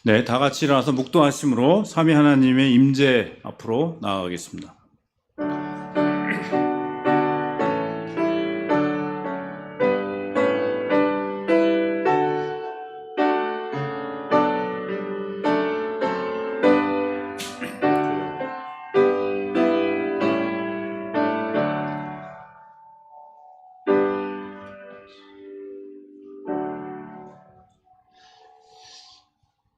네, 다 같이 일어나서 묵도하심으로 삼위 하나님의 임재 앞으로 나아가겠습니다.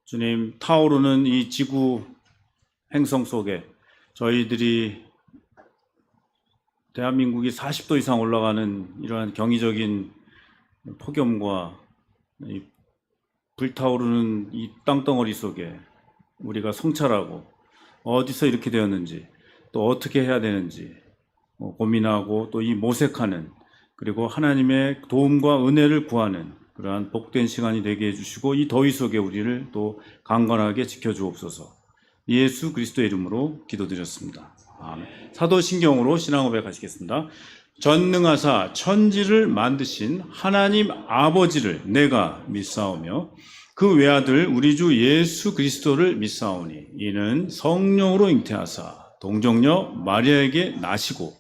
주님, 타오르는 이 지구 행성 속에 저희들이 대한민국이 40도 이상 올라가는 이러한 경이적인 폭염과 이 불타오르는 이 땅덩어리 속에 우리가 성찰하고 어디서 이렇게 되었는지 또 어떻게 해야 되는지 고민하고 또 이 모색하는, 그리고 하나님의 도움과 은혜를 구하는 그러한 복된 시간이 되게 해주시고 이 더위 속에 우리를 또 강건하게 지켜주옵소서. 예수 그리스도의 이름으로 기도드렸습니다. 아멘. 사도신경으로 신앙고백 하시겠습니다. 전능하사 천지를 만드신 하나님 아버지를 내가 믿사오며 그 외아들 우리 주 예수 그리스도를 믿사오니 이는 성령으로 잉태하사 동정녀 마리아에게 나시고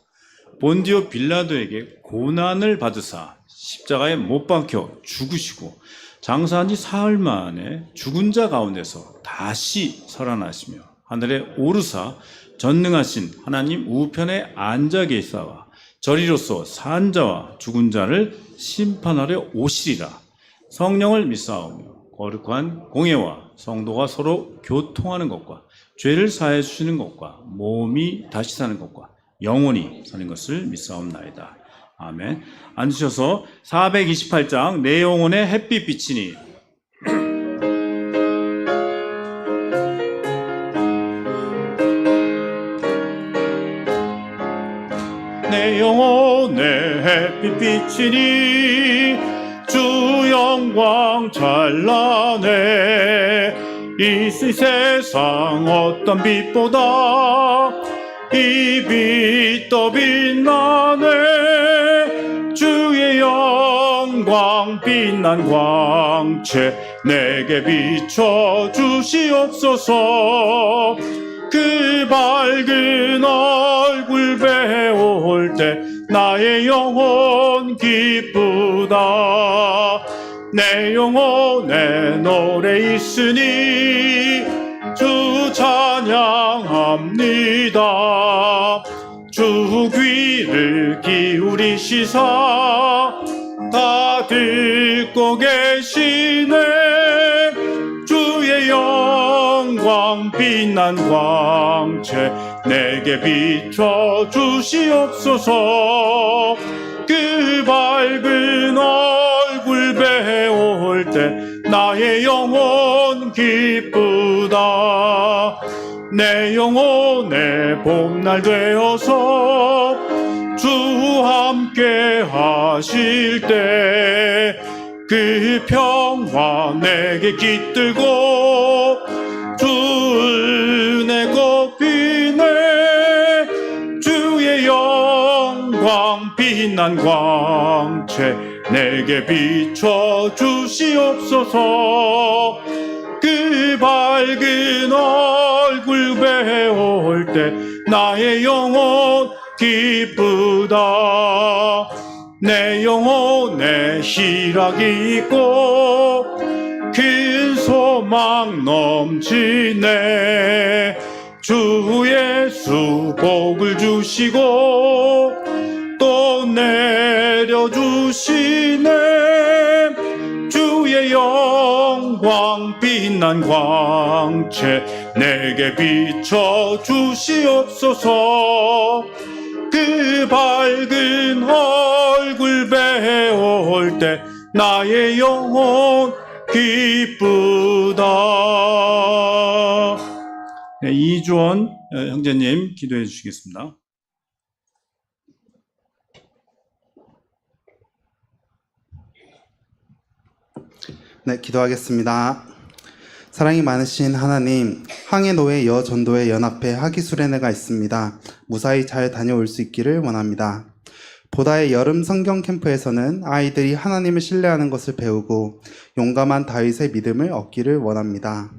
본디오 빌라도에게 고난을 받으사 십자가에 못 박혀 죽으시고 장사한 지 사흘 만에 죽은 자 가운데서 다시 살아나시며 하늘에 오르사 전능하신 하나님 우편에 앉아 계시다가 저리로서 산 자와 죽은 자를 심판하려 오시리라. 성령을 믿사오며 거룩한 공예와 성도가 서로 교통하는 것과 죄를 사해 주시는 것과 몸이 다시 사는 것과 영원히 사는 것을 믿사옵나이다. 아멘. 앉으셔서 428장 내 영혼의 햇빛 비치니. 내 영혼의 햇빛 비치니 주 영광 찬란해. 이 세상 어떤 빛보다 이 빛 더 빛나네. 주의 영광 빛난 광채 내게 비춰 주시옵소서. 그 밝은 얼굴 배울 때 나의 영혼 기쁘다. 내 영혼에 노래 있으니 주 찬양합니다. 주 귀를 기울이시사 다 듣고 계시네. 주의 영광 빛난 광채 내게 비춰 주시옵소서. 그 밝은 얼굴 배울 때 나의 영혼 기쁘다. 내 영혼의 봄날 되어서 주 함께 하실 때 그 평화 내게 깃들고 주 은혜 곱이네. 주의 영광 빛난 광채 내게 비춰 주시옵소서. 그 밝은 얼굴 배울 때 나의 영혼 기쁘다. 내 영혼에 희락이 있고 큰 소망 넘치네. 주 예수 복을 주시고 또 내려주시네. 주의 영광 빛난 광채 내게 비춰 주시옵소서. 그 밝은 얼굴 배울 때 나의 영혼 기쁘다. 네, 이주원 형제님 기도해 주시겠습니다. 네, 기도하겠습니다. 사랑이 많으신 하나님, 항해노회 여전도회 연합회 하기수련회가 있습니다. 무사히 잘 다녀올 수 있기를 원합니다. 보다의 여름 성경 캠프에서는 아이들이 하나님을 신뢰하는 것을 배우고 용감한 다윗의 믿음을 얻기를 원합니다.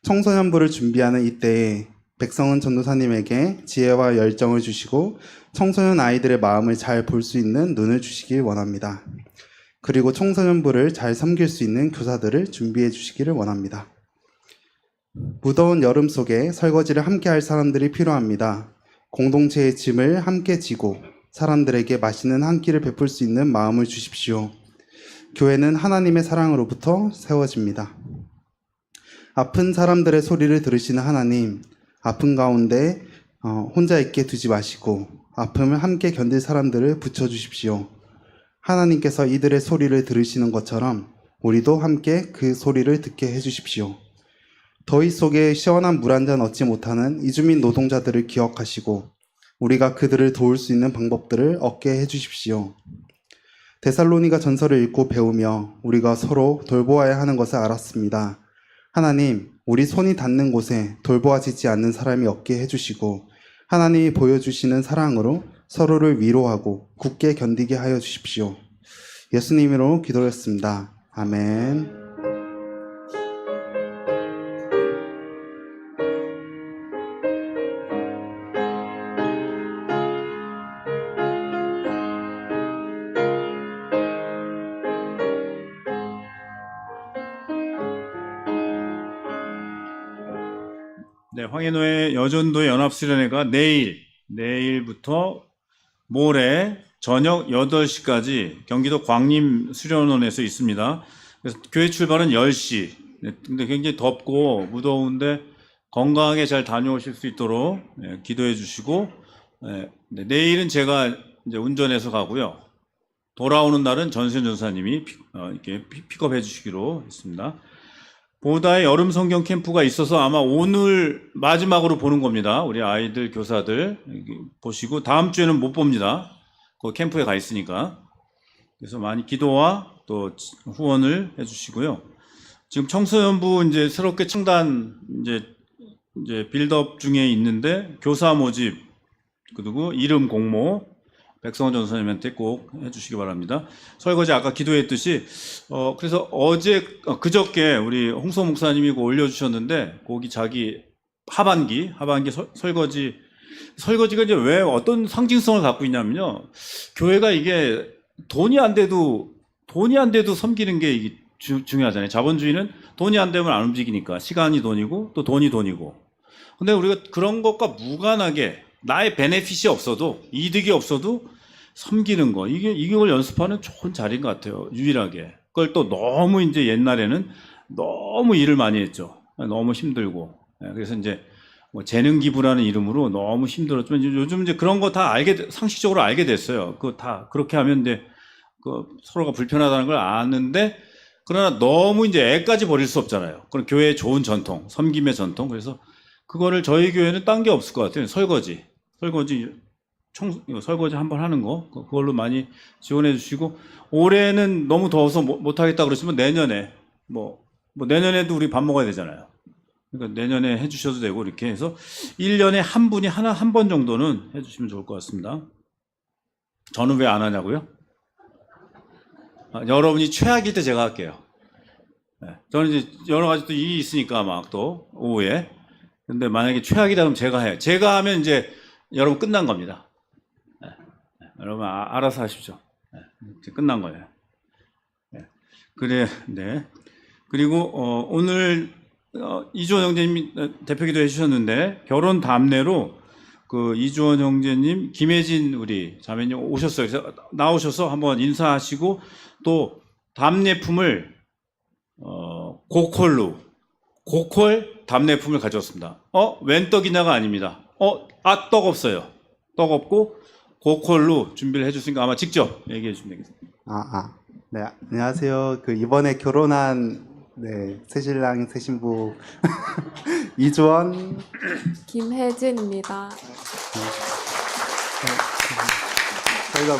청소년부를 준비하는 이때에 백성은 전도사님에게 지혜와 열정을 주시고 청소년 아이들의 마음을 잘 볼 수 있는 눈을 주시길 원합니다. 그리고 청소년부를 잘 섬길 수 있는 교사들을 준비해 주시기를 원합니다. 무더운 여름 속에 설거지를 함께 할 사람들이 필요합니다. 공동체의 짐을 함께 지고 사람들에게 맛있는 한 끼를 베풀 수 있는 마음을 주십시오. 교회는 하나님의 사랑으로부터 세워집니다. 아픈 사람들의 소리를 들으시는 하나님, 아픈 가운데 혼자 있게 두지 마시고 아픔을 함께 견딜 사람들을 붙여주십시오. 하나님께서 이들의 소리를 들으시는 것처럼 우리도 함께 그 소리를 듣게 해주십시오. 더위 속에 시원한 물 한 잔 얻지 못하는 이주민 노동자들을 기억하시고 우리가 그들을 도울 수 있는 방법들을 얻게 해주십시오. 데살로니가 전서를 읽고 배우며 우리가 서로 돌보아야 하는 것을 알았습니다. 하나님, 우리 손이 닿는 곳에 돌보아지지 않는 사람이 없게 해주시고 하나님이 보여주시는 사랑으로 서로를 위로하고 굳게 견디게 하여 주십시오. 예수님으로 기도했습니다. 아멘. 네, 황해노회 여전도 연합수련회가 내일부터 모레 저녁 8시까지 경기도 광림 수련원에서 있습니다. 그래서 교회 출발은 10시. 네, 근데 굉장히 덥고 무더운데 건강하게 잘 다녀오실 수 있도록 기도해 주시고, 내일은 제가 이제 운전해서 가고요. 돌아오는 날은 전세현 전사님이 이렇게 픽업해 주시기로 했습니다. 보다의 여름 성경 캠프가 있어서 아마 오늘 마지막으로 보는 겁니다. 우리 아이들, 교사들 보시고 다음 주에는 못 봅니다. 그 캠프에 가 있으니까. 그래서 많이 기도와 또 후원을 해주시고요. 지금 청소년부 이제 새롭게 창단 이제 빌드업 중에 있는데 교사 모집 그리고 이름 공모 백성원 전사님한테 꼭 해주시기 바랍니다. 설거지 아까 기도했듯이 그래서 그저께 우리 홍소 목사님이 올려주셨는데 거기 자기 하반기 설거지가 이제 왜 어떤 상징성을 갖고 있냐면요. 교회가 이게 돈이 안 돼도 섬기는 게 이게 중요하잖아요. 자본주의는 돈이 안 되면 안 움직이니까 시간이 돈이고 또 돈이 돈이고. 근데 우리가 그런 것과 무관하게 나의 베네핏이 없어도 이득이 없어도 섬기는 거 이걸 연습하는 좋은 자리인 것 같아요. 유일하게. 그걸 또 너무 이제 옛날에는 너무 일을 많이 했죠. 너무 힘들고. 그래서 이제 뭐 재능 기부라는 이름으로 너무 힘들었지만 요즘 이제 그런 거 다 상식적으로 알게 됐어요. 그거 다 그렇게 하면 이제 서로가 불편하다는 걸 아는데 그러나 너무 이제 애까지 버릴 수 없잖아요. 그럼 교회의 좋은 전통, 섬김의 전통. 그래서 그거를 저희 교회는 딴 게 없을 것 같아요. 설거지 한번 하는 거 그걸로 많이 지원해 주시고 올해는 너무 더워서 못 하겠다 그러시면 내년에 뭐 내년에도 우리 밥 먹어야 되잖아요. 그러니까 내년에 해 주셔도 되고 이렇게 해서 1년에 한 분이 한 번 정도는 해 주시면 좋을 것 같습니다. 저는 왜 안 하냐고요? 여러분이 최악일 때 제가 할게요. 저는 이제 여러 가지 또 일이 있으니까 막 또 오후에 근데 만약에 최악이다 그러면 제가 해요. 제가 하면 이제 여러분 끝난 겁니다. 여러분 알아서 하십시오. 이제 끝난 거예요. 그래, 네. 그리고 오늘 이주원 형제님이 대표기도 해주셨는데 결혼 답례로 그 이주원 형제님, 김혜진 우리 자매님 오셨어요. 그래서 나오셔서 한번 인사하시고 또 답례품을 고퀄 답례품을 가져왔습니다. 웬 떡이냐가 아닙니다. 떡 없어요. 떡 없고 고퀄로 준비를 해줬으니까 아마 직접 얘기해 주시면 되겠습니다. 네, 안녕하세요. 이번에 결혼한 새신랑 새신부 이주원 김혜진입니다. 저희가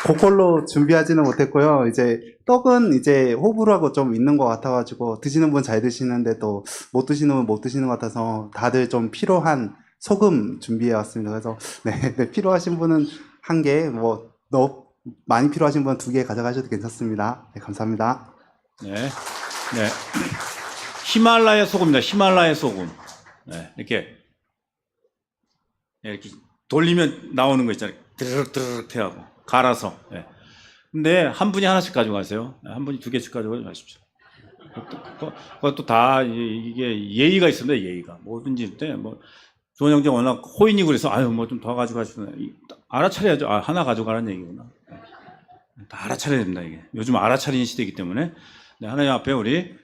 고퀄로 준비하지는 못했고요. 이제 떡은 이제 호불호가 좀 있는 것 같아가지고 드시는 분 잘 드시는데 또 못 드시는 분 못 드시는 것 같아서 다들 좀 필요한 소금 준비해 왔습니다. 그래서 필요하신 분은 한 개, 너무 많이 필요하신 분은 2개 가져가셔도 괜찮습니다. 네, 감사합니다. 네. 히말라야 소금입니다. 히말라야 소금. 네, 이렇게 돌리면 나오는 거 있잖아요. 드르륵 해하고 갈아서. 네. 근데 한 분이 하나씩 가져가세요. 한 분이 2개씩 가져가십시오. 그것도 다 이게 예의가 있습니다. 예의가 뭐든지 때 뭐 조원 형제 워낙 호인이고 그래서 아유 뭐 좀 더 가져가시면 알아차려야죠. 아 하나 가져가라는 얘기구나. 다 알아차려야 됩니다. 이게 요즘 알아차리는 시대이기 때문에 네, 하나님 앞에 우리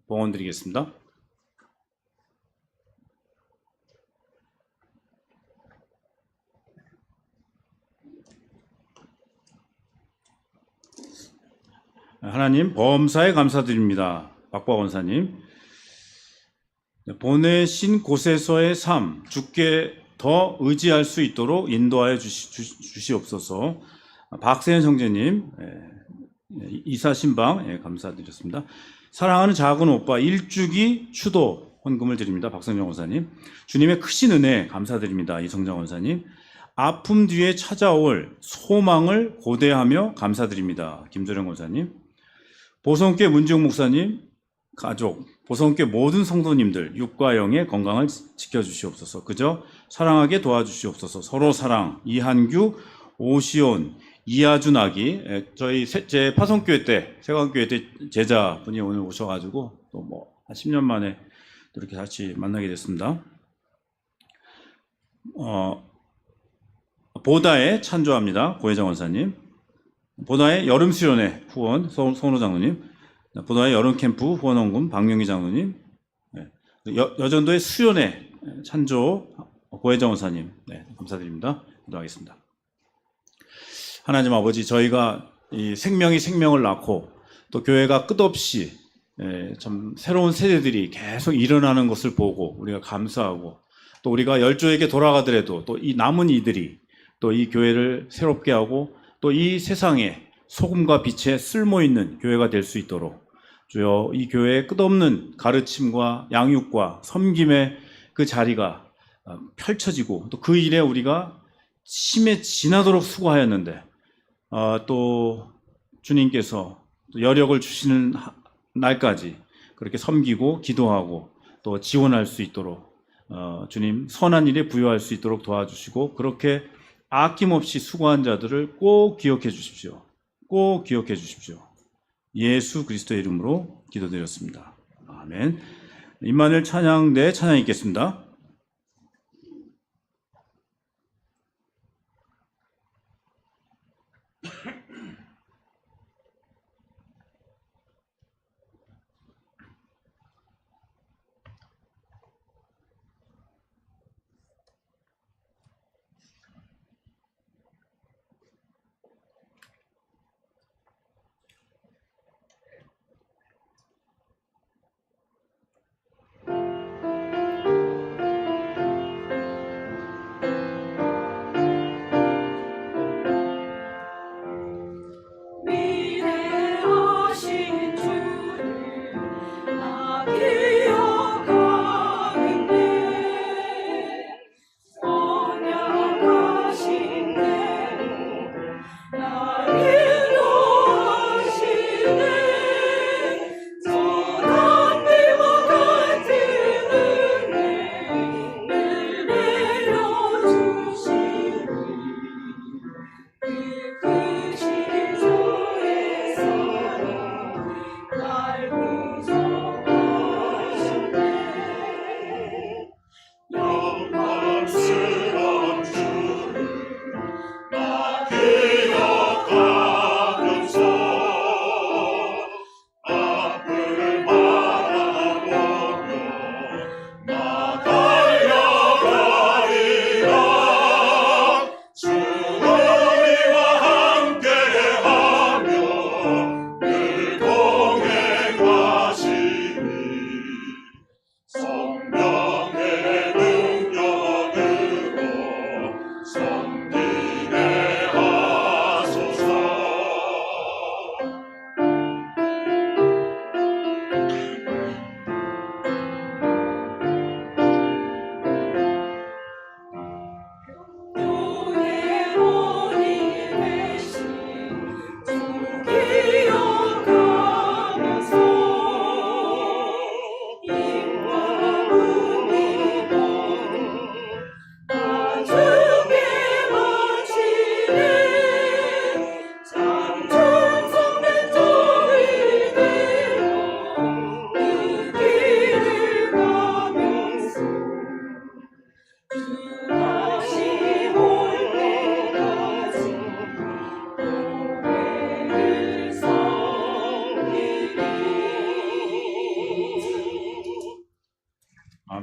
봉헌 드리겠습니다. 하나님 범사에 감사드립니다. 박보아 원사님 보내신 곳에서의 삶 주께 더 의지할 수 있도록 인도하여 주시옵소서. 박세현 형제님 이사신방 감사드렸습니다. 사랑하는 작은 오빠 일주기 추도 헌금을 드립니다. 박성정 원사님 주님의 크신 은혜 감사드립니다. 이성정 원사님 아픔 뒤에 찾아올 소망을 고대하며 감사드립니다. 김조령 원사님 보성교회 문지용 목사님 가족 보성교회 모든 성도님들 육과 영의 건강을 지켜주시옵소서. 그저 사랑하게 도와주시옵소서. 서로 사랑 이한규 오시온 이하준 아기 저희 제 파송교회 때 세관교회 때 제자분이 오늘 오셔가지고 또 뭐 한 10년 만에 이렇게 같이 만나게 됐습니다. 보다에 찬조합니다. 고혜정 원사님 보다의 여름 수련회 후원 손호 장로님 보다의 여름 캠프 후원원금 박명희 장로님 여전도의 수련회 찬조 고혜정 원사님 감사드립니다. 기도하겠습니다. 하나님 아버지 저희가 이 생명이 생명을 낳고 또 교회가 끝없이 참 새로운 세대들이 계속 일어나는 것을 보고 우리가 감사하고 또 우리가 열조에게 돌아가더라도 또 이 남은 이들이 또 이 교회를 새롭게 하고 또 이 세상에 소금과 빛의 쓸모있는 교회가 될 수 있도록 주여 이 교회의 끝없는 가르침과 양육과 섬김의 그 자리가 펼쳐지고 또 그 일에 우리가 심에 지나도록 수고하였는데 또 주님께서 또 여력을 주시는 날까지 그렇게 섬기고 기도하고 또 지원할 수 있도록 주님 선한 일에 부여할 수 있도록 도와주시고 그렇게 아낌없이 수고한 자들을 꼭 기억해 주십시오. 꼭 기억해 주십시오. 예수 그리스도의 이름으로 기도드렸습니다. 아멘. 임마누엘 찬양 찬양 있겠습니다.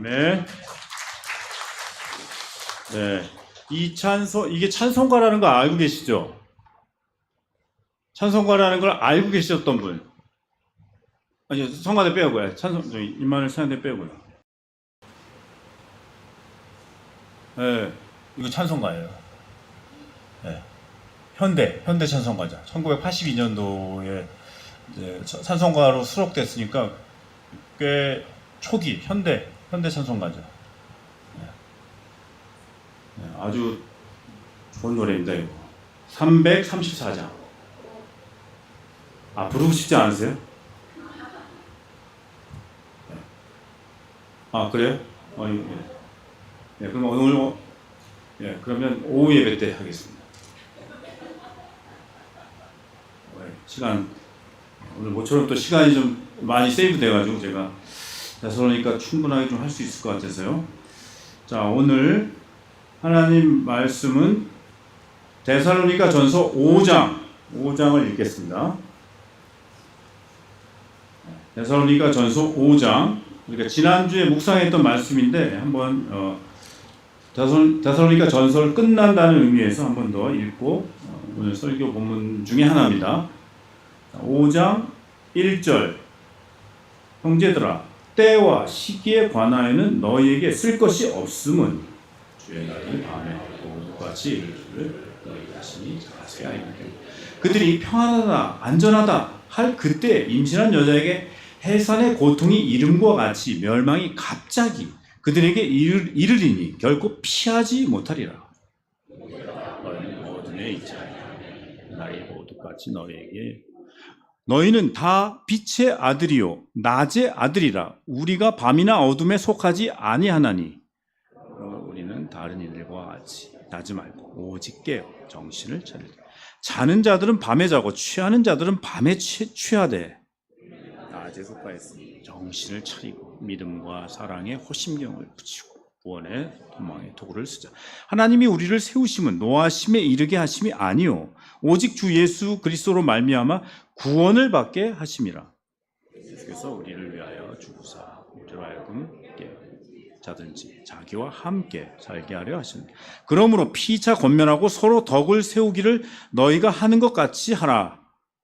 아멘. 네. 이게 찬송가라는 거 알고 계시죠? 찬송가라는 걸 알고 계셨던 분. 아니, 성가대 빼고요. 임마누엘 찬양대 빼고요. 네. 이거 찬송가예요. 네. 현대 찬송가죠. 1982년도에 이제 찬송가로 수록됐으니까 꽤 초기 현대 찬송가죠. 네, 아주 좋은 노래입니다. 이거 334장. 부르고 싶지 않으세요? 그래요? 예. 그럼 오늘 그러면 오후 예배 때 하겠습니다. 시간 오늘 모처럼 또 시간이 좀 많이 세이브 돼가지고 제가 그러니까 충분하게 좀 할 수 있을 것 같아서요. 자, 오늘 하나님 말씀은 데살로니가 전서 5장을 읽겠습니다. 데살로니가 전서 5장, 우리가 지난주에 묵상했던 말씀인데 한번 데살로니가 전서를 끝난다는 의미에서 한 번 더 읽고 오늘 설교 본문 중에 하나입니다. 5장 1절, 형제들아 때와 시기에 관하여는 너희에게 쓸 것이 없음은 주의 날이 밤에 오후같이 이를 줄을 너희 자신이 잘 아세야 하니 그들이 평안하다 안전하다 할 그때 임신한 여자에게 해산의 고통이 이름과 같이 멸망이 갑자기 그들에게 이르리니 결코 피하지 못하리라. 너희는 어둠에 있지 아니하니 날이 오후같이 너희는 다 빛의 아들이요 낮의 아들이라. 우리가 밤이나 어둠에 속하지 아니하나니 우리는 다른 이들과 같이 자지 말고 오직 깨어 정신을 차리라. 자는 자들은 밤에 자고 취하는 자들은 밤에 취하되 낮에 속하였으니 정신을 차리고 믿음과 사랑에 호심경을 붙이고 구원의 도망의 도구를 쓰자. 하나님이 우리를 세우심은 노하심에 이르게 하심이 아니요 오직 주 예수 그리스도로 말미암아 구원을 받게 하심이라. 예수께서 우리를 위하여 죽으사 우리로 하여금 자든지 자기와 함께 살게 하려 하십니다. 그러므로 피차 권면하고 서로 덕을 세우기를 너희가 하는 것 같이 하라.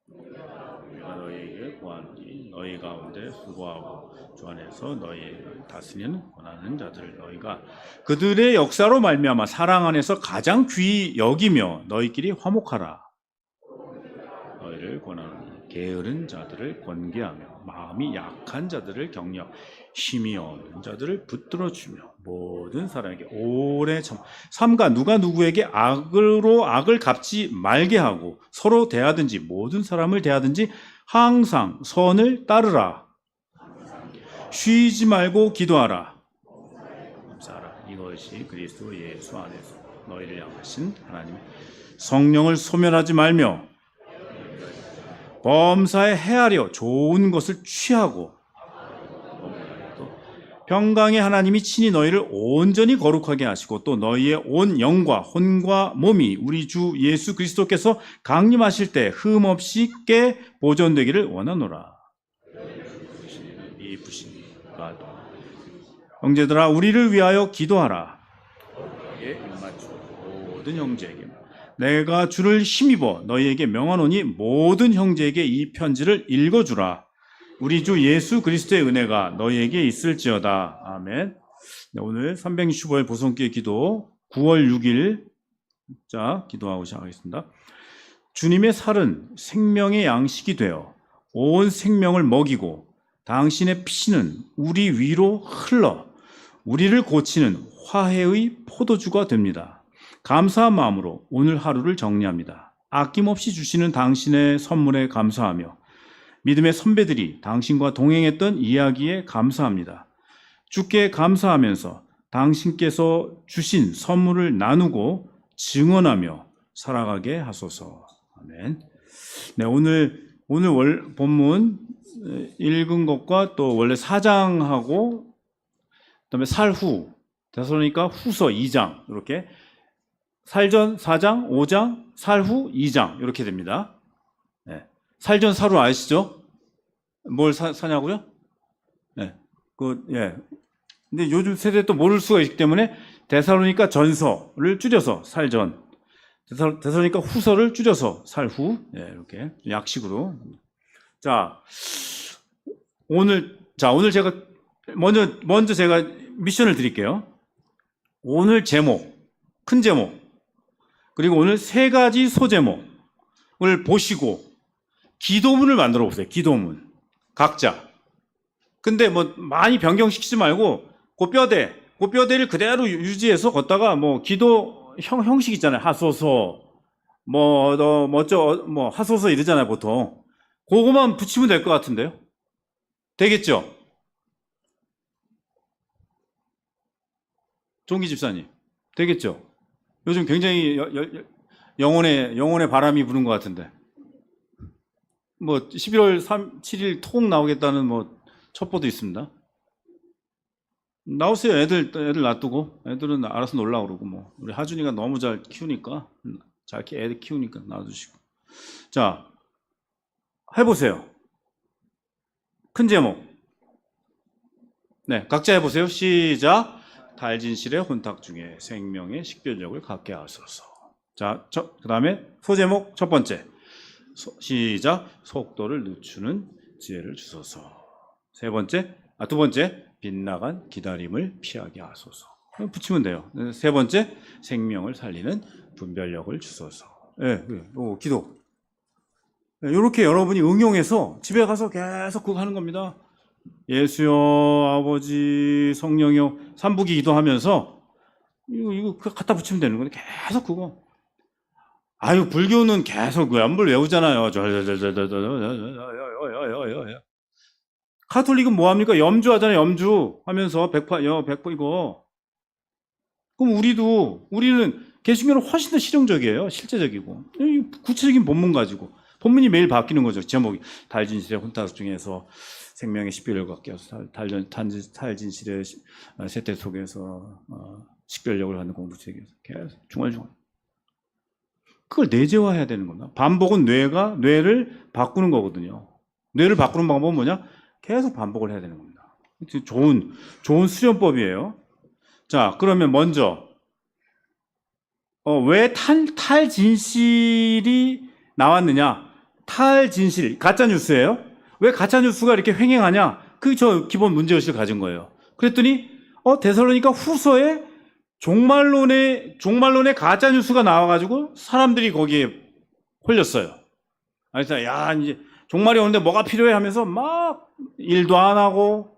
우리가 너희에게 구하노니 너희 가운데 수고하고 주 안에서 너희를 다스리는 권하는 자들을 너희가 그들의 역사로 말미암아 사랑 안에서 가장 귀히 여기며 너희끼리 화목하라. 너희를 권하노니 게으른 자들을 권계하며 마음이 약한 자들을 격려 힘이 없는 자들을 붙들어주며 모든 사람에게 오래 삼가 누가 누구에게 악으로 악을 갚지 말게 하고 서로 대하든지 모든 사람을 대하든지 항상 선을 따르라. 쉬지 말고 기도하라. 감사하라. 이것이 그리스도 예수 안에서 너희를 향하신 하나님의 성령을 소멸하지 말며 범사에 헤아려 좋은 것을 취하고 평강의 하나님이 친히 너희를 온전히 거룩하게 하시고 또 너희의 온 영과 혼과 몸이 우리 주 예수 그리스도께서 강림하실 때 흠없이 깨 보존되기를 원하노라. 이 부신과 형제들아 우리를 위하여 기도하라. 모든 형제에게 내가 주를 힘입어 너희에게 명하노니 모든 형제에게 이 편지를 읽어주라. 우리 주 예수 그리스도의 은혜가 너희에게 있을지어다. 아멘. 네, 오늘 365일 보성기의 기도 9월 6일 자 기도하고 시작하겠습니다. 주님의 살은 생명의 양식이 되어 온 생명을 먹이고 당신의 피는 우리 위로 흘러 우리를 고치는 화해의 포도주가 됩니다. 감사한 마음으로 오늘 하루를 정리합니다. 아낌없이 주시는 당신의 선물에 감사하며 믿음의 선배들이 당신과 동행했던 이야기에 감사합니다. 주께 감사하면서 당신께서 주신 선물을 나누고 증언하며 살아가게 하소서. 아멘. 네, 오늘 본문 읽은 것과 또 원래 4장하고 그다음에 살후 데살로니가 후서 2장 이렇게 살전 4장, 5장, 살후 2장 이렇게 됩니다. 네. 살전 살후 아시죠? 뭘 사냐고요? 네. 근데 요즘 세대 또 모를 수가 있기 때문에 데살로니가 전서를 줄여서 살전, 데살로니가 후서를 줄여서 살후, 예, 이렇게 약식으로. 자, 오늘 제가 먼저 제가 미션을 드릴게요. 오늘 제목, 큰 제목, 그리고 오늘 세 가지 소제목을 보시고 기도문을 만들어 보세요. 기도문. 각자. 근데 뭐 많이 변경시키지 말고 그 뼈대를 그대로 유지해서 걷다가 뭐 기도 형식 있잖아요. 하소서, 하소서 이러잖아요, 보통. 그거만 붙이면 될 것 같은데요. 되겠죠? 종기 집사님. 되겠죠? 요즘 굉장히 영혼의 바람이 부는 것 같은데. 뭐 11월 7일 토곡 나오겠다는 뭐 첩보도 있습니다. 나오세요. 애들 놔두고 애들은 알아서 놀라 그러고 뭐 우리 하준이가 너무 잘 키우니까 애들 키우니까 놔두시고. 자, 해보세요. 큰 제목. 네, 각자 해보세요. 시작. 달진실의 혼탁 중에 생명의 식별력을 갖게 하소서. 자, 그 다음에 소제목 첫 번째. 시작. 속도를 늦추는 지혜를 주소서. 두 번째. 빗나간 기다림을 피하게 하소서. 붙이면 돼요. 세 번째. 생명을 살리는 분별력을 주소서. 기도. 이렇게 여러분이 응용해서 집에 가서 계속 그거 하는 겁니다. 예수여, 아버지, 성령여, 삼부기 기도하면서 이거 갖다 붙이면 되는 건데 계속 그거. 아유, 불교는 계속 연불 외우잖아요. 카톨릭은 뭐 합니까? 염주하잖아요. 염주 하면서 백파 이거. 그럼 우리는 개신교는 훨씬 더 실용적이에요. 실제적이고 구체적인 본문 가지고 본문이 매일 바뀌는 거죠. 제목이 달진실의 혼탁 중에서 생명의 식별력을 갖게 해서 달진실의 세태 속에서 식별력을 갖는 공부책에서 계속 중얼중얼. 그걸 내재화해야 되는 겁니다. 반복은 뇌를 바꾸는 거거든요. 뇌를 바꾸는 방법은 뭐냐? 계속 반복을 해야 되는 겁니다. 좋은 수련법이에요. 자, 그러면 먼저 왜 탈진실이 나왔느냐? 탈진실 가짜 뉴스예요. 왜 가짜 뉴스가 이렇게 횡행하냐? 저 기본 문제의식을 가진 거예요. 그랬더니 데살로니가 후서에 종말론의 가짜 뉴스가 나와가지고 사람들이 거기에 홀렸어요. 그래서 이제 종말이 오는데 뭐가 필요해 하면서 막 일도 안 하고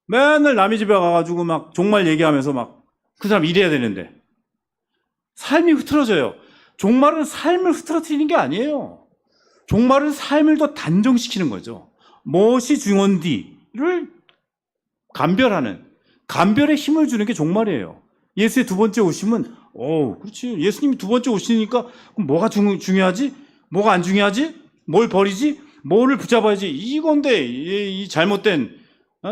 맨날 남의 집에 가가지고 막 종말 얘기하면서 막 그 사람 일해야 되는데 삶이 흐트러져요. 종말은 삶을 흐트러뜨리는 게 아니에요. 종말은 삶을 더 단정시키는 거죠. 무엇이 중요한지를 감별의 힘을 주는 게 종말이에요. 예수의 두 번째 오심은 그렇지. 예수님이 두 번째 오시니까 그럼 뭐가 중요하지? 뭐가 안 중요하지? 뭘 버리지? 뭐를 붙잡아야지? 이건데 이 잘못된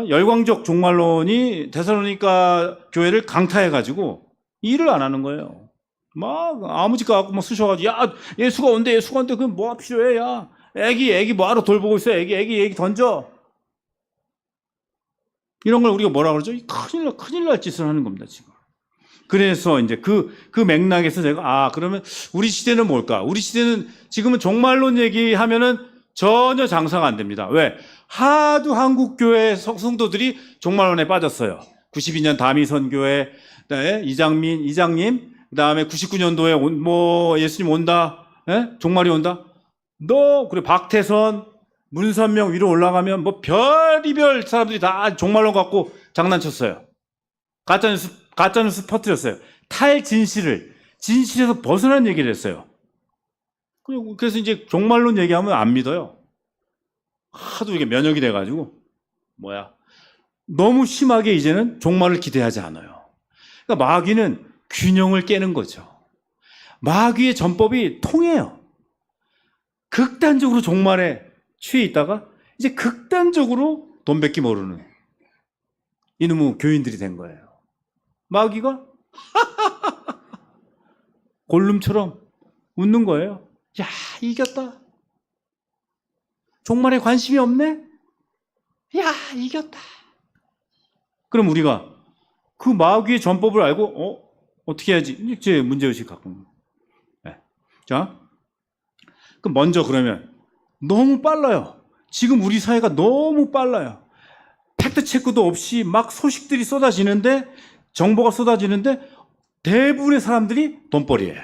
열광적 종말론이 데살로니가 교회를 강타해가지고 일을 안 하는 거예요. 막 아무 짓 갖고 막 쑤셔가지고 예수가 온대 그럼 뭐가 필요해? 야 애기 뭐하러 돌보고 있어? 애기 던져. 이런 걸 우리가 뭐라 그러죠? 큰일 날 짓을 하는 겁니다, 지금. 그래서 이제 그 맥락에서 제가 그러면 우리 시대는 뭘까? 우리 시대는 지금은 종말론 얘기하면은 전혀 장사가 안 됩니다. 왜? 하도 한국교회 성도들이 종말론에 빠졌어요. 92년 다미선교회 이장님, 그다음에 99년도에 예수님 온다, 종말이 온다. 그래 박태선, 문선명 위로 올라가면 별이별 사람들이 다 종말론 갖고 장난쳤어요. 가짜뉴스 퍼뜨렸어요. 진실에서 벗어난 얘기를 했어요. 그래서 이제 종말론 얘기하면 안 믿어요. 하도 이게 면역이 돼가지고 너무 심하게 이제는 종말을 기대하지 않아요. 그러니까 마귀는 균형을 깨는 거죠. 마귀의 전법이 통해요. 극단적으로 종말에 취해 있다가 이제 극단적으로 돈 뺏기 모르는 이놈의 교인들이 된 거예요. 마귀가 골룸처럼 웃는 거예요. 야, 이겼다. 종말에 관심이 없네? 야, 이겼다. 그럼 우리가 그 마귀의 전법을 알고 어떻게 해야지? 제 문제의식 갖고 있는 거예요. 네. 자, 그럼 먼저 그러면 너무 빨라요. 지금 우리 사회가 너무 빨라요. 팩트 체크도 없이 막 소식들이 쏟아지는데, 정보가 쏟아지는데 대부분의 사람들이 돈벌이에요.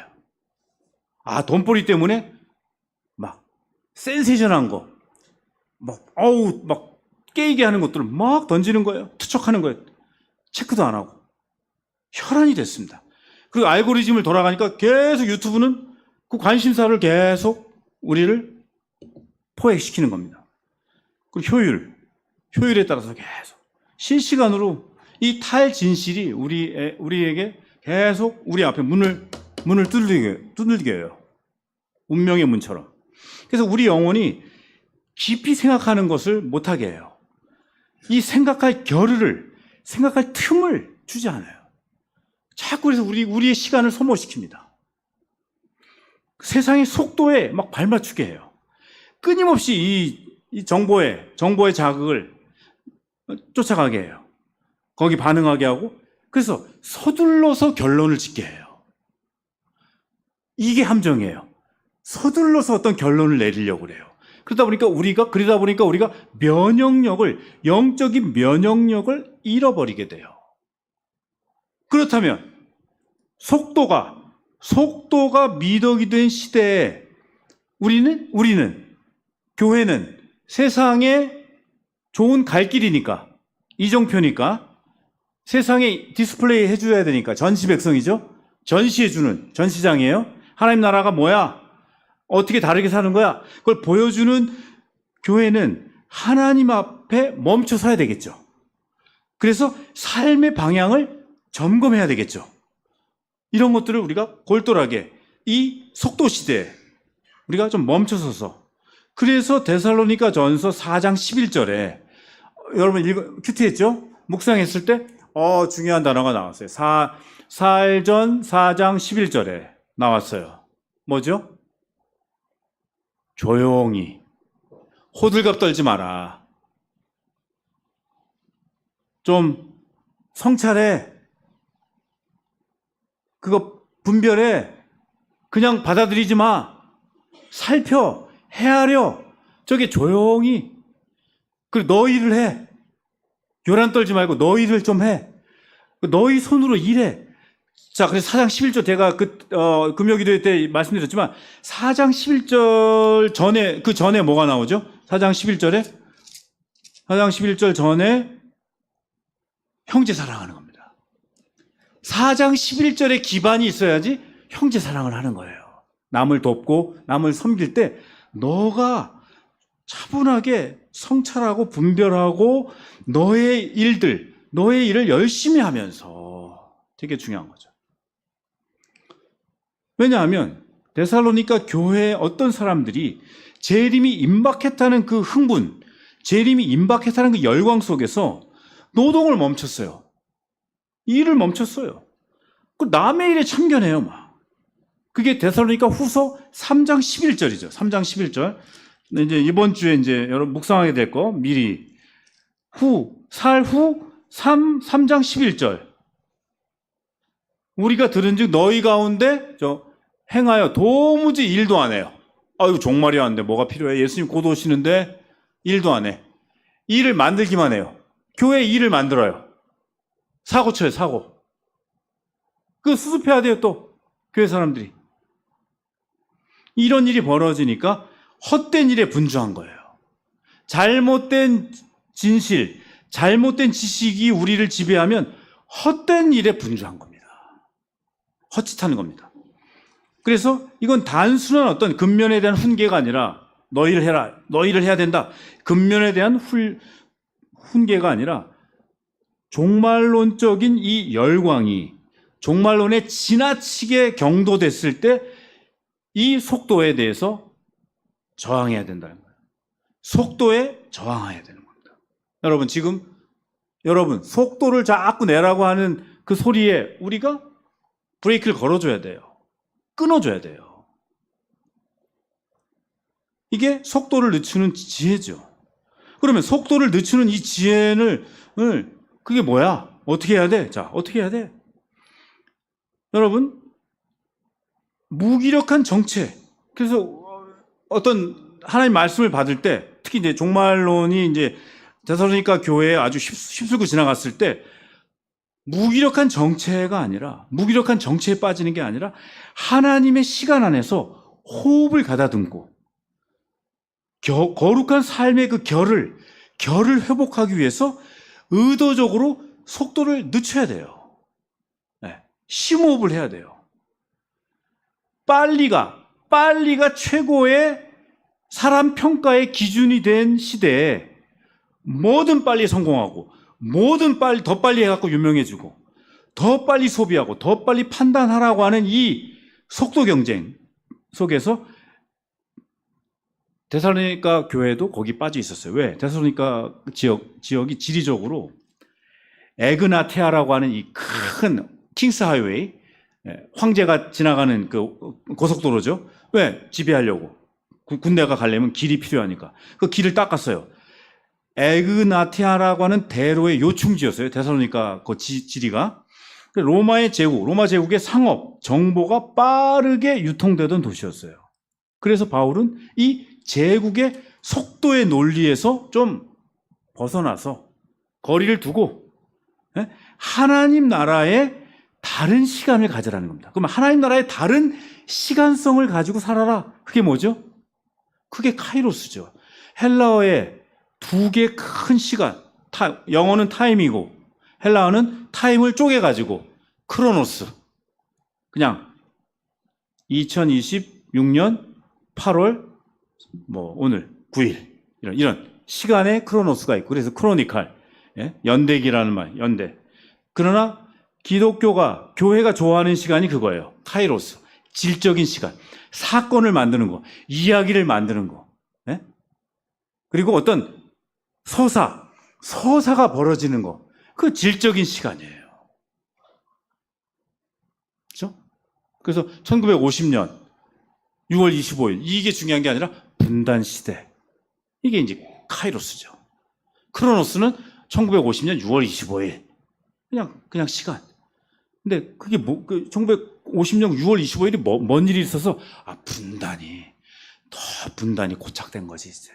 돈벌이 때문에 막 센세이션한 거, 막 깨이게 하는 것들을 막 던지는 거예요. 투척하는 거예요. 체크도 안 하고. 혈안이 됐습니다. 그리고 알고리즘을 돌아가니까 계속 유튜브는 그 관심사를 계속 우리를 포획시키는 겁니다. 그리고 효율에 따라서 계속 실시간으로 이 탈진실이 우리에게 계속 우리 앞에 문을 두들게 해요. 운명의 문처럼. 그래서 우리 영혼이 깊이 생각하는 것을 못하게 해요. 이 생각할 생각할 틈을 주지 않아요. 자꾸 그래서 우리의 시간을 소모시킵니다. 세상의 속도에 막 발맞추게 해요. 끊임없이 이 정보의 자극을 쫓아가게 해요. 거기 반응하게 하고, 그래서 서둘러서 결론을 짓게 해요. 이게 함정이에요. 서둘러서 어떤 결론을 내리려고 그래요. 그러다 보니까 우리가 영적인 면역력을 잃어버리게 돼요. 그렇다면 속도가 미덕이 된 시대에 우리는 교회는 세상에 좋은 갈 길이니까, 이정표니까, 세상에 디스플레이 해줘야 되니까, 전시 백성이죠. 전시해주는 전시장이에요. 하나님 나라가 뭐야? 어떻게 다르게 사는 거야? 그걸 보여주는 교회는 하나님 앞에 멈춰 서야 되겠죠. 그래서 삶의 방향을 점검해야 되겠죠. 이런 것들을 우리가 골똘하게 이 속도 시대에 우리가 좀 멈춰서서, 그래서 데살로니가 전서 4장 11절에 여러분 큐티했죠? 묵상했을 때 중요한 단어가 나왔어요. 사일전 4장 11절에 나왔어요. 뭐죠? 조용히 호들갑 떨지 마라. 좀 성찰해. 그거 분별해. 그냥 받아들이지 마. 살펴. 헤아려. 저게 조용히. 그리고 너 일을 해. 요란 떨지 말고 너 일을 좀 해. 너희 손으로 일해. 자, 그래서 4장 11절 제가 금요기도 때 말씀드렸지만 4장 11절 전에, 그 전에 뭐가 나오죠? 4장 11절 전에 형제 사랑하는 겁니다. 4장 11절에 기반이 있어야지 형제 사랑을 하는 거예요. 남을 돕고 남을 섬길 때 너가 차분하게 성찰하고 분별하고 너의 일을 열심히 하면서, 되게 중요한 거죠. 왜냐하면 데살로니가 교회에 어떤 사람들이 재림이 임박했다는 그 흥분, 재림이 임박했다는 그 열광 속에서 노동을 멈췄어요. 일을 멈췄어요. 그 남의 일에 참견해요, 막. 그게 데살로니가 후서 3장 11절이죠. 3장 11절. 이제 이번 주에 이제 여러분 묵상하게 될 거 미리 살 후 3장 11절. 우리가 들은즉 너희 가운데 행하여 도무지 일도 안 해요. 이거 종말이 안 돼. 뭐가 필요해? 예수님 곧 오시는데 일도 안 해. 일을 만들기만 해요. 교회 일을 만들어요. 사고 쳐요, 사고. 그 수습해야 돼요, 또. 교회 사람들이. 이런 일이 벌어지니까 헛된 일에 분주한 거예요. 잘못된 진실, 잘못된 지식이 우리를 지배하면 헛된 일에 분주한 겁니다. 헛짓하는 겁니다. 그래서 이건 단순한 어떤 근면에 대한 훈계가 아니라 너 일을 해라, 너 일을 해야 된다. 근면에 대한 훈계가 아니라 종말론적인 이 열광이 종말론에 지나치게 경도됐을 때 이 속도에 대해서 저항해야 된다는 거예요. 속도에 저항해야 되는 겁니다. 여러분 속도를 자꾸 내라고 하는 그 소리에 우리가 브레이크를 걸어줘야 돼요. 끊어줘야 돼요. 이게 속도를 늦추는 지혜죠. 그러면 속도를 늦추는 이 지혜를 그게 뭐야? 어떻게 해야 돼? 자, 어떻게 해야 돼? 여러분, 무기력한 정체. 그래서 어떤 하나님 말씀을 받을 때, 특히 이제 종말론이 이제 데살로니가 교회에 아주 휩쓸고 지나갔을 때, 무기력한 정체가 아니라, 무기력한 정체에 빠지는 게 아니라, 하나님의 시간 안에서 호흡을 가다듬고, 거룩한 삶의 그 결을 회복하기 위해서 의도적으로 속도를 늦춰야 돼요. 네, 심호흡을 해야 돼요. 빨리가 최고의 사람 평가의 기준이 된 시대에 뭐든 빨리 성공하고 뭐든 더 빨리 해갖고 유명해지고 더 빨리 소비하고 더 빨리 판단하라고 하는 이 속도 경쟁 속에서 데살로니가 교회도 거기 빠져 있었어요. 왜? 데살로니가 지역이 지리적으로 에그나테아라고 하는 이 큰 킹스 하이웨이, 황제가 지나가는 그 고속도로죠. 왜? 지배하려고. 군대가 가려면 길이 필요하니까. 그 길을 닦았어요. 에그나테아라고 하는 대로의 요충지였어요. 데살로니가 그 지리가. 로마 제국의 상업, 정보가 빠르게 유통되던 도시였어요. 그래서 바울은 이 제국의 속도의 논리에서 좀 벗어나서 거리를 두고 하나님 나라의 다른 시간을 가지라는 겁니다. 그럼 하나님 나라의 다른 시간성을 가지고 살아라. 그게 뭐죠? 그게 카이로스죠. 헬라어의 두 개 큰 시간, 영어는 타임이고 헬라어는 타임을 쪼개가지고 크로노스. 그냥 2026년 8월 오늘 9일 이런 시간의 크로노스가 있고 그래서 크로니칼, 연대기라는 말, 연대. 그러나 교회가 좋아하는 시간이 그거예요. 카이로스, 질적인 시간, 사건을 만드는 거, 이야기를 만드는 거, 그리고 어떤 서사가 벌어지는 거, 그 질적인 시간이에요. 그렇죠? 그래서 1950년 6월 25일 이게 중요한 게 아니라 분단 시대. 이게 이제 카이로스죠. 크로노스는 1950년 6월 25일. 그냥 시간. 근데 그게 1950년 6월 25일이 뭔 일이 있어서 분단이 고착된 거지 이제.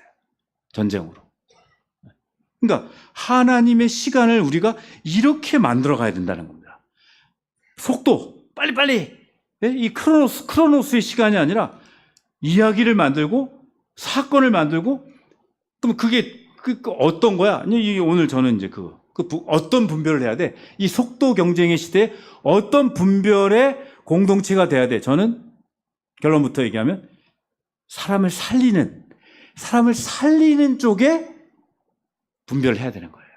전쟁으로. 그러니까 하나님의 시간을 우리가 이렇게 만들어 가야 된다는 겁니다. 속도, 빨리빨리. 이 크로노스의 시간이 아니라 이야기를 만들고 사건을 만들고 그럼 그게 어떤 거야? 오늘 저는 이제 어떤 분별을 해야 돼? 이 속도 경쟁의 시대에 어떤 분별의 공동체가 돼야 돼? 저는 결론부터 얘기하면 사람을 살리는 쪽에 분별을 해야 되는 거예요.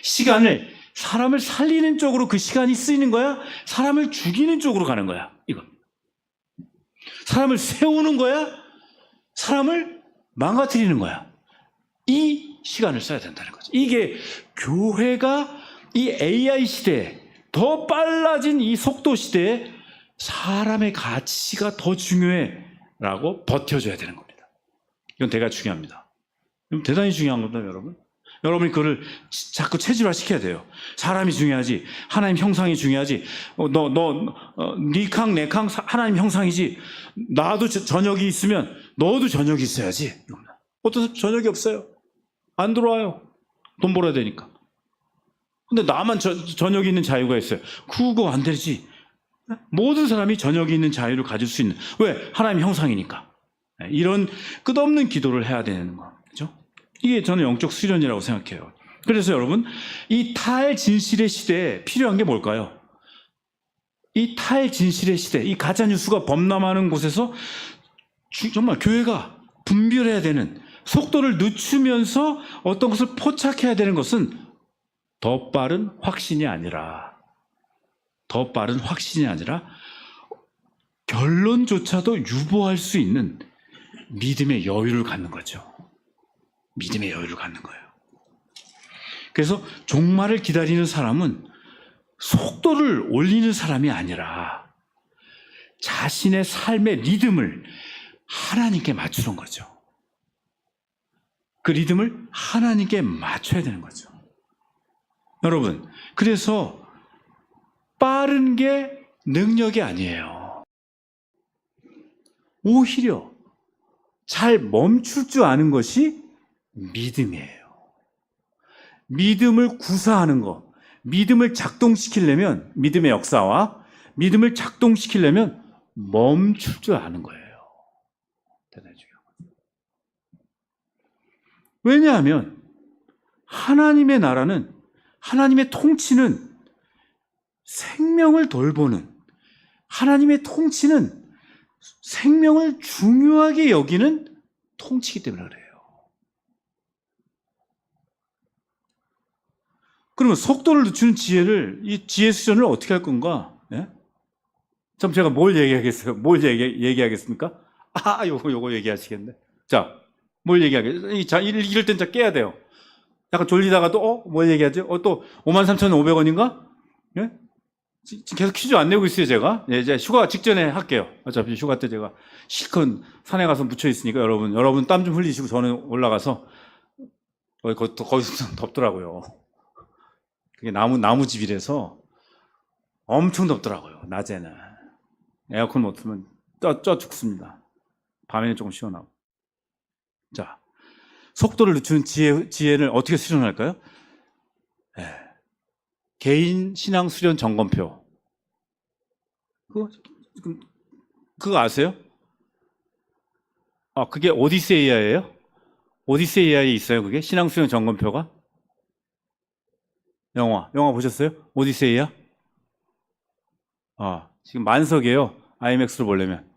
시간을 사람을 살리는 쪽으로 그 시간이 쓰이는 거야? 사람을 죽이는 쪽으로 가는 거야? 이거. 사람을 세우는 거야? 사람을 망가뜨리는 거야? 이 시간을 써야 된다는 거죠. 이게 교회가 이 AI 시대에 더 빨라진 이 속도 시대에 사람의 가치가 더 중요해라고 버텨줘야 되는 겁니다. 이건 대단히 중요합니다. 대단히 중요한 겁니다, 여러분. 여러분이 그거를 자꾸 체질화시켜야 돼요. 사람이 중요하지, 하나님 형상이 중요하지. 니캉 내캉 하나님 형상이지. 나도 저녁이 있으면 너도 저녁이 있어야지. 어떤 저녁이 없어요. 안 들어와요. 돈 벌어야 되니까. 근데 나만 저녁이 있는 자유가 있어요. 그거 안 되지. 모든 사람이 저녁이 있는 자유를 가질 수 있는. 왜? 하나님 형상이니까. 이런 끝없는 기도를 해야 되는 거죠. 이게 저는 영적 수련이라고 생각해요. 그래서 여러분, 이 탈진실의 시대에 필요한 게 뭘까요? 이 탈진실의 시대, 이 가짜뉴스가 범람하는 곳에서 정말 교회가 분별해야 되는, 속도를 늦추면서 어떤 것을 포착해야 되는 것은 더 빠른 확신이 아니라 결론조차도 유보할 수 있는 믿음의 여유를 갖는 거죠. 믿음의 여유를 갖는 거예요. 그래서 종말을 기다리는 사람은 속도를 올리는 사람이 아니라 자신의 삶의 리듬을 하나님께 맞추는 거죠. 그 리듬을 하나님께 맞춰야 되는 거죠. 여러분, 그래서 빠른 게 능력이 아니에요. 오히려 잘 멈출 줄 아는 것이 믿음이에요. 믿음을 구사하는 것, 믿음을 작동시키려면, 믿음의 역사와 믿음을 작동시키려면 멈출 줄 아는 거예요. 대단히 중요한 거예요. 왜냐하면 하나님의 나라는, 하나님의 통치는 생명을 돌보는, 하나님의 통치는 생명을 중요하게 여기는 통치이기 때문에 그래요. 그러면 속도를 늦추는 지혜를, 이 지혜 수련을 어떻게 할 건가? 예? 참 제가 뭘 얘기하겠어요? 뭘 얘기하겠습니까? 요거 얘기하시겠네. 자, 뭘 얘기하겠어요? 자, 이럴 땐 깨야 돼요. 약간 졸리다가도, 뭘 얘기하죠? 또 53,500원인가? 예? 지금 계속 퀴즈 안 내고 있어요, 제가. 예, 이제 휴가 직전에 할게요. 어차피 휴가 때 제가 실컷 산에 가서 묻혀 있으니까 여러분 땀 좀 흘리시고 저는 올라가서, 거기서 덥더라고요. 그게 나무집이라서 엄청 덥더라고요, 낮에는. 에어컨 못 틀면 쪄 죽습니다. 밤에는 조금 시원하고. 자, 속도를 늦추는 지혜를 어떻게 수련할까요? 개인 신앙 수련 점검표. 그거 아세요? 그게 오디세이아예요? 오디세이아에 있어요, 그게? 신앙 수련 점검표가? 영화 보셨어요? 오디세이아? 지금 만석이에요. 아이맥스로 보려면.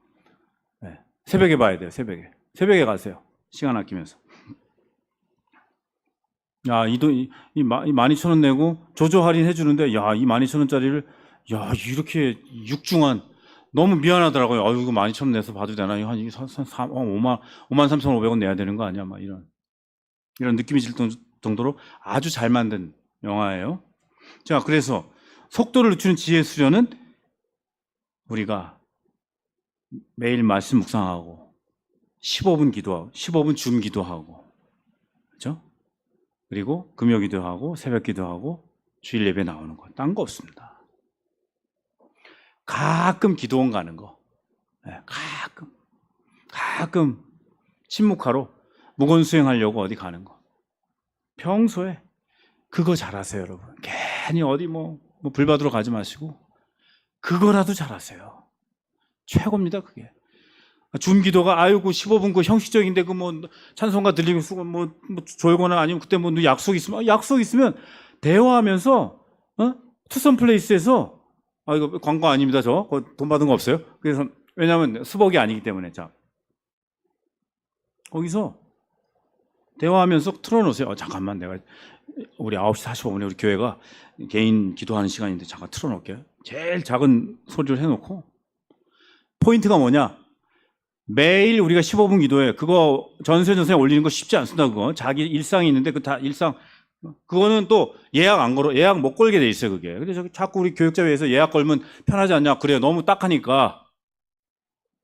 네. 새벽에 봐야 돼요, 새벽에 가세요. 시간 아끼면서. 이 12,000원 내고 조조 할인 해주는데, 이 12,000원짜리를, 이렇게 육중한, 너무 미안하더라고요. 이거 12,000원 내서 봐도 되나? 한 53,500원 내야 되는 거 아니야? 막 이런 느낌이 들 정도로 아주 잘 만든 영화예요. 자, 그래서 속도를 늦추는 지혜 수련은 우리가 매일 말씀 묵상하고 15분 기도하고 15분 줌 기도하고, 그렇죠? 그리고 금요 기도하고 새벽 기도하고 주일 예배 나오는 거, 딴 거 없습니다. 가끔 기도원 가는 거, 네, 가끔 침묵하러 무건 수행하려고 어디 가는 거. 평소에 그거 잘하세요, 여러분. 괜히 어디 불 받으러 가지 마시고 그거라도 잘하세요. 최고입니다, 그게. 줌 기도가 15분 그 형식적인데 찬송가 들리고 졸거나 아니면 그때 약속 있으면 대화하면서 투썸 플레이스에서 이거 광고 아닙니다, 저 돈 받은 거 없어요. 그래서 왜냐하면 수복이 아니기 때문에. 자, 거기서 대화하면서 틀어놓으세요. 잠깐만, 내가 우리 9시 45분에 우리 교회가 개인 기도하는 시간인데 잠깐 틀어놓을게요. 제일 작은 소리를 해놓고, 포인트가 뭐냐? 매일 우리가 15분 기도해. 그거 전수에 올리는 거 쉽지 않습니다. 그거 자기 일상이 있는데 그거는 또 예약 못 걸게 돼 있어요, 그게. 근데 자꾸 우리 교육자회에서 예약 걸면 편하지 않냐? 그래요. 너무 딱하니까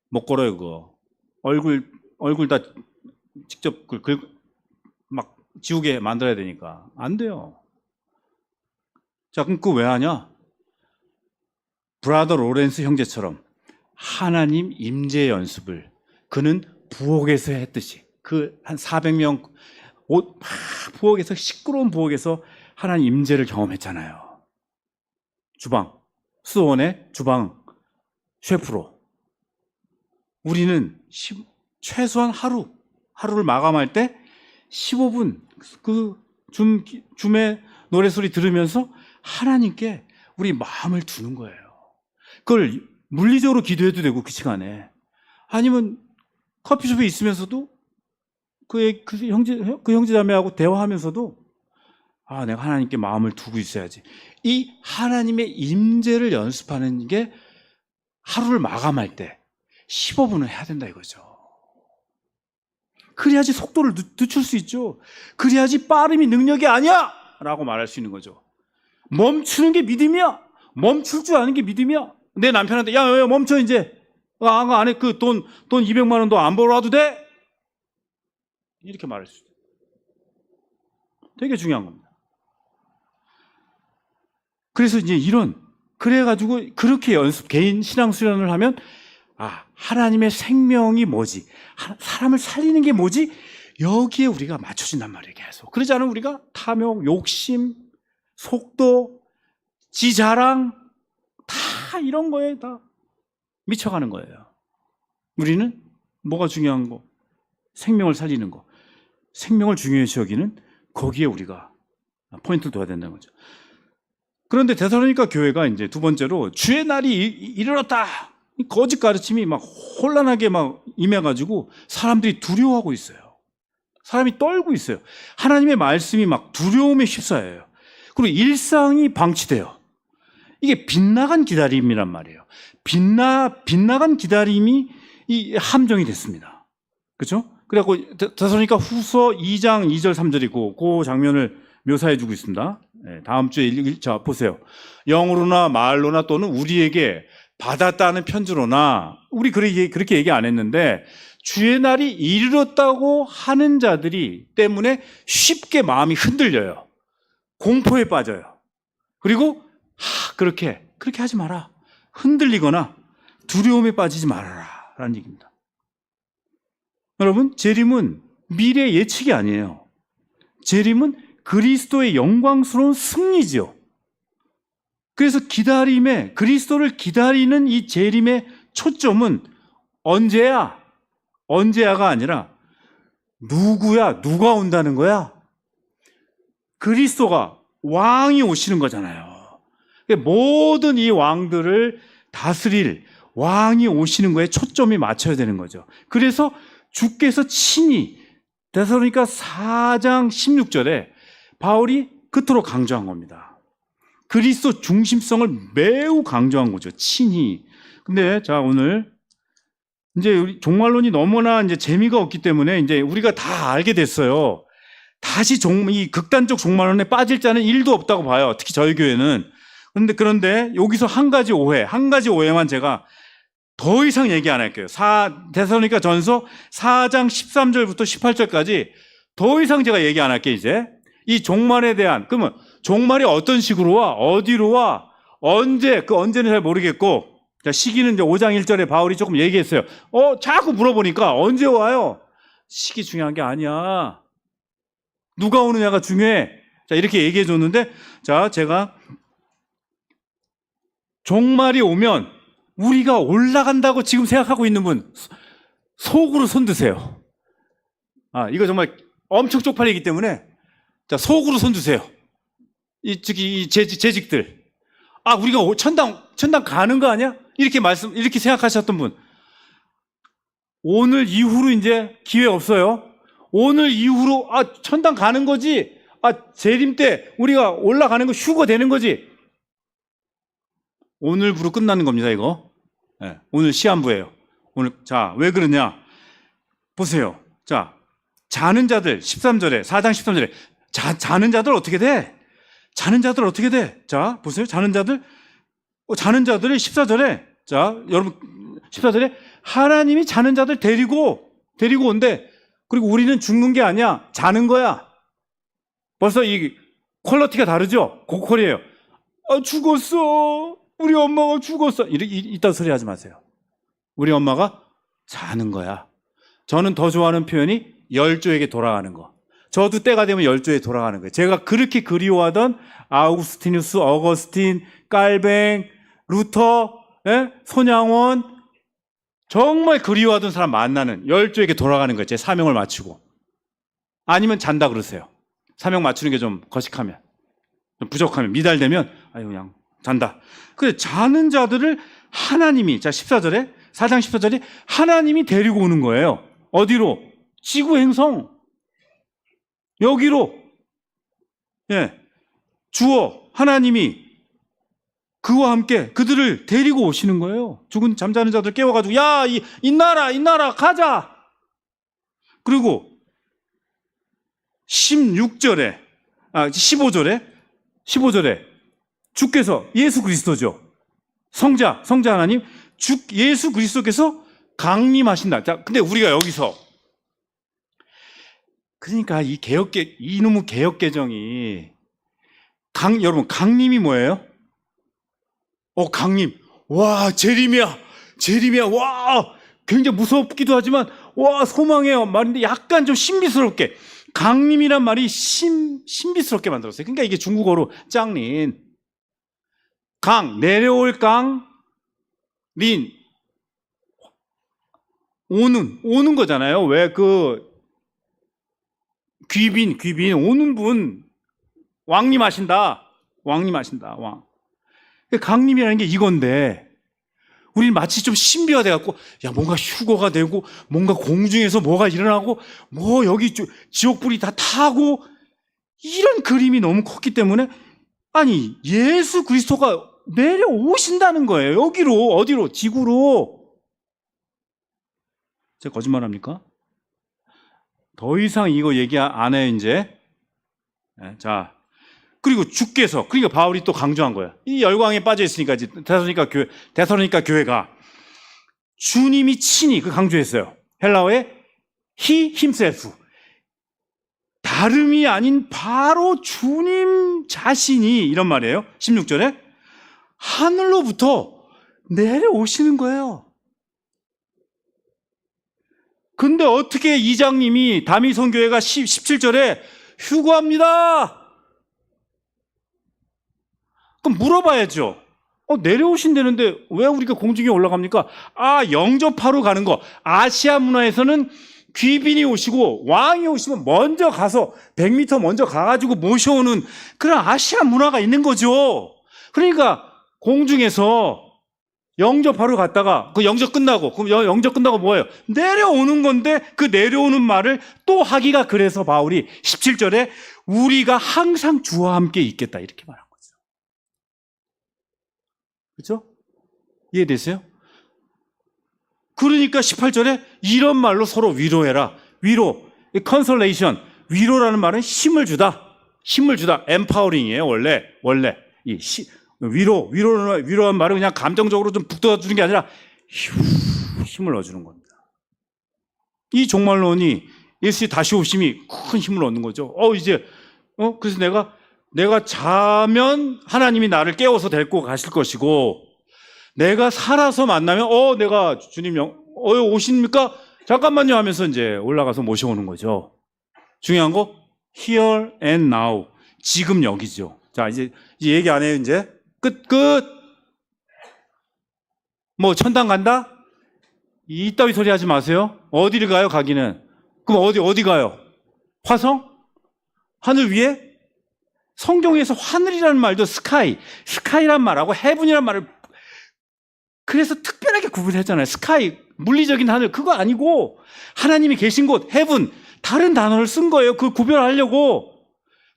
못 걸어요, 그거. 얼굴 다 직접 막 지우개 만들어야 되니까 안 돼요. 자, 그럼 그거 왜 하냐? 브라더 로렌스 형제처럼 하나님 임재 연습을 그는 부엌에서 했듯이, 한 400명 부엌에서, 시끄러운 부엌에서 하나님 임재를 경험했잖아요. 수도원의 주방 셰프로. 우리는 최소한 하루를 마감할 때 15분 그 줌의 노래소리 들으면서 하나님께 우리 마음을 두는 거예요. 그걸 물리적으로 기도해도 되고, 그 시간에. 아니면 커피숍에 있으면서도 그 형제자매하고 대화하면서도 내가 하나님께 마음을 두고 있어야지. 이 하나님의 임재를 연습하는 게 하루를 마감할 때 15분을 해야 된다 이거죠. 그래야지 속도를 늦출 수 있죠. 그래야지 빠름이 능력이 아니야 라고 말할 수 있는 거죠. 멈추는 게 믿음이야. 멈출 줄 아는 게 믿음이야. 내 남편한테 야 멈춰, 이제 안에 그 돈 200만 원 더 안 벌어와도 돼? 이렇게 말할 수 있어요. 되게 중요한 겁니다. 그래서 이제 그래가지고 그렇게 개인 신앙 수련을 하면, 하나님의 생명이 뭐지? 사람을 살리는 게 뭐지? 여기에 우리가 맞춰진단 말이에요, 계속. 그러지 않으면 우리가 탐욕, 욕심, 속도, 지자랑, 다 이런 거에 다 미쳐가는 거예요. 우리는 뭐가 중요한 거? 생명을 살리는 거. 생명을 중요시 여기는 거기에 우리가 포인트를 둬야 된다는 거죠. 그런데 데살로니가 교회가 이제 두 번째로 주의 날이 이르렀다. 이 거짓 가르침이 막 혼란하게 막 임해가지고 사람들이 두려워하고 있어요. 사람이 떨고 있어요. 하나님의 말씀이 막 두려움에 휩싸여요. 그리고 일상이 방치돼요. 이게 빗나간 기다림이란 말이에요. 빗나간 기다림이 이 함정이 됐습니다. 그렇죠? 그래갖고 데살로니가 후서 2장 2절 3절이고 그 장면을 묘사해 주고 있습니다. 다음 주에 자 보세요. 영으로나 말로나 또는 우리에게 받았다는 편지로나, 우리 그렇게 얘기 안 했는데, 주의 날이 이르렀다고 하는 자들이 때문에 쉽게 마음이 흔들려요. 공포에 빠져요. 그리고 그렇게 하지 마라. 흔들리거나 두려움에 빠지지 말아라 라는 얘기입니다. 여러분, 재림은 미래 예측이 아니에요. 재림은 그리스도의 영광스러운 승리지요. 그래서 그리스도를 기다리는 이 재림의 초점은 언제야가 아니라 누가 온다는 거야? 그리스도가 왕이 오시는 거잖아요. 모든 이 왕들을 다스릴 왕이 오시는 거에 초점이 맞춰야 되는 거죠. 그래서 주께서 친히 데살로니가 4장 16절에 바울이 그토록 강조한 겁니다. 그리스도 중심성을 매우 강조한 거죠. 친히. 근데 자, 오늘 이제 우리 종말론이 너무나 이제 재미가 없기 때문에 이제 우리가 다 알게 됐어요. 다시 이 극단적 종말론에 빠질 자는 1도 없다고 봐요. 특히 저희 교회는. 그런데 여기서 한 가지 오해만 제가 더 이상 얘기 안 할게요. 데살로니가 전서 4장 13절부터 18절까지 더 이상 제가 얘기 안 할게요, 이제. 이 종말에 대한, 그러면 종말이 어떤 식으로 와, 어디로 와, 언제는 잘 모르겠고, 자, 시기는 이제 5장 1절에 바울이 조금 얘기했어요. 자꾸 물어보니까 언제 와요? 시기 중요한 게 아니야. 누가 오느냐가 중요해. 자, 이렇게 얘기해 줬는데, 자, 제가 종말이 오면 우리가 올라간다고 지금 생각하고 있는 분, 속으로 손 드세요. 이거 정말 엄청 쪽팔리기 때문에, 자, 속으로 손 드세요. 이 재직들. 우리가 천당 가는 거 아니야? 이렇게 생각하셨던 분. 오늘 이후로 이제 기회 없어요. 오늘 이후로, 천당 가는 거지. 재림 때 우리가 올라가는 거 휴거 되는 거지. 오늘부로 끝나는 겁니다, 이거. 네, 오늘 시한부예요. 자, 왜 그러냐? 보세요. 자, 자는 자들, 13절에, 4장 13절에, 자는 자들 어떻게 돼? 자, 보세요. 자는 자들이 14절에, 자, 여러분, 14절에 하나님이 자는 자들 데리고 온대. 그리고 우리는 죽는 게 아니야. 자는 거야. 벌써 이 퀄리티가 다르죠? 고퀄이에요. 죽었어. 우리 엄마가 죽었어. 이딴 소리 하지 마세요. 우리 엄마가 자는 거야. 저는 더 좋아하는 표현이 열조에게 돌아가는 거. 저도 때가 되면 열조에 돌아가는 거예요. 제가 그렇게 그리워하던 아우구스티누스, 어거스틴, 깔뱅, 루터, 손양원, 정말 그리워하던 사람 만나는 열조에게 돌아가는 거예요. 제 사명을 마치고. 아니면 잔다 그러세요. 사명 맞추는 게 좀 거식하면, 좀 부족하면, 미달되면 그냥 잔다. 그래, 자는 자들을 하나님이, 자, 14절에, 4장 14절에 하나님이 데리고 오는 거예요. 어디로? 지구 행성. 여기로. 주어 하나님이 그와 함께 그들을 데리고 오시는 거예요. 죽은 잠자는 자들 깨워가지고, 야, 이 나라 가자. 그리고 15절에 주께서, 예수 그리스도죠. 성자 하나님, 예수 그리스도께서 강림하신다. 자, 근데 우리가 여기서, 그러니까 이놈의 개혁개정이, 여러분, 강림이 뭐예요? 강림. 와, 제리미야. 와, 굉장히 무섭기도 하지만, 와, 소망의 말인데 약간 좀 신비스럽게. 강림이란 말이 신비스럽게 만들었어요. 그러니까 이게 중국어로 짱린. 내려올 강, 린. 오는 거잖아요. 왜 귀빈, 오는 분. 왕림하신다. 왕. 강림이라는 게 이건데, 우리는 마치 좀 신비화돼갖고, 뭔가 휴거가 되고, 뭔가 공중에서 뭐가 일어나고, 여기 지옥불이 다 타고, 이런 그림이 너무 컸기 때문에, 아니, 예수 그리스도가 내려오신다는 거예요. 여기로, 어디로? 지구로. 제가 거짓말 합니까? 더 이상 이거 얘기 안 해요, 이제. 네, 자. 그리고 주께서, 그러니까 바울이 또 강조한 거야. 이 열광에 빠져 있으니까, 이제 데살로니가 교회가 주님이 친히 강조했어요. 헬라어에 he himself. 다름이 아닌 바로 주님 자신이 이런 말이에요. 16절에 하늘로부터 내려오시는 거예요. 근데 어떻게 이장님이 다미성 교회가 17절에 휴거합니다. 그럼 물어봐야죠. 내려오신다는데 왜 우리가 공중에 올라갑니까? 영접하러 가는 거. 아시아 문화에서는 귀빈이 오시고 왕이 오시면 먼저 가서 100m 먼저 가가지고 모셔오는 그런 아시아 문화가 있는 거죠. 그러니까 공중에서 영접하러 갔다가 그 영접 끝나고 뭐예요? 내려오는 건데 그 내려오는 말을 또 하기가 그래서 바울이 17절에 우리가 항상 주와 함께 있겠다 이렇게 말한 거죠. 그렇죠? 이해되세요? 그러니까 18절에 이런 말로 서로 위로해라. 위로, 컨솔레이션. 위로라는 말은 힘을 주다. 엠파워링이에요. 원래 이 위로한 말은 그냥 감정적으로 좀 북돋아주는 게 아니라 힘을 넣어주는 겁니다. 이 종말론이 예수의 다시 오심이 큰 힘을 얻는 거죠. 그래서 내가 자면 하나님이 나를 깨워서 데리고 가실 것이고, 내가 살아서 만나면 내가 주님 오십니까? 잠깐만요 하면서 이제 올라가서 모셔오는 거죠. 중요한 거 here and now. 지금 여기죠. 자, 이제 얘기 안 해요, 이제. 끝. 천당 간다? 이따위 소리 하지 마세요. 어디를 가요, 가기는? 그럼 어디 가요? 화성? 하늘 위에? 성경에서 하늘이라는 말도 스카이란 말하고 헤븐이란 말을 그래서 특별하게 구분했잖아요. 스카이, 물리적인 하늘, 그거 아니고 하나님이 계신 곳, 헤븐, 다른 단어를 쓴 거예요. 그 구별하려고.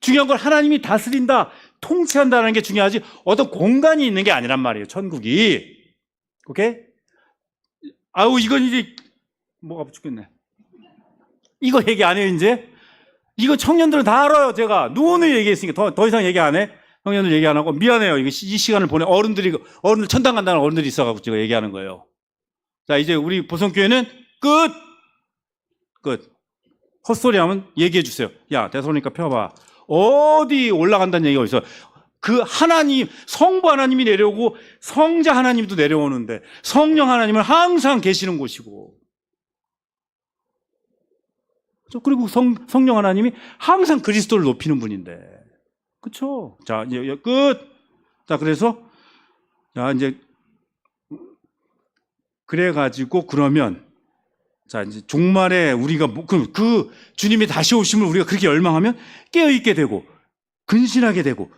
중요한 건 하나님이 다스린다, 통치한다는 게 중요하지 어떤 공간이 있는 게 아니란 말이에요. 천국이. 오케이? 이건 이제 뭐가 죽겠네. 이거 얘기 안 해요, 이제? 이거 청년들은 다 알아요, 제가. 누구는 얘기했으니까 더 이상 얘기 안 해. 청년들 얘기 안 하고 미안해요. 이 시간을 보내 어른들 천당 간다는 어른들이 있어가지고 제가 얘기하는 거예요. 자, 이제 우리 보성교회는 끝. 헛소리하면 얘기해 주세요. 야, 데살로니가 펴봐. 어디 올라간다는 얘기가 있어. 그 하나님, 성부 하나님이 내려오고 성자 하나님도 내려오는데 성령 하나님은 항상 계시는 곳이고, 그리고 성령 하나님이 항상 그리스도를 높이는 분인데, 그렇죠? 자, 이제 끝. 자, 그래서 자, 이제 그래가지고 그러면 자, 이제 종말에 우리가 그 주님의 다시 오심을 우리가 그렇게 열망하면 깨어 있게 되고 근신하게 되고,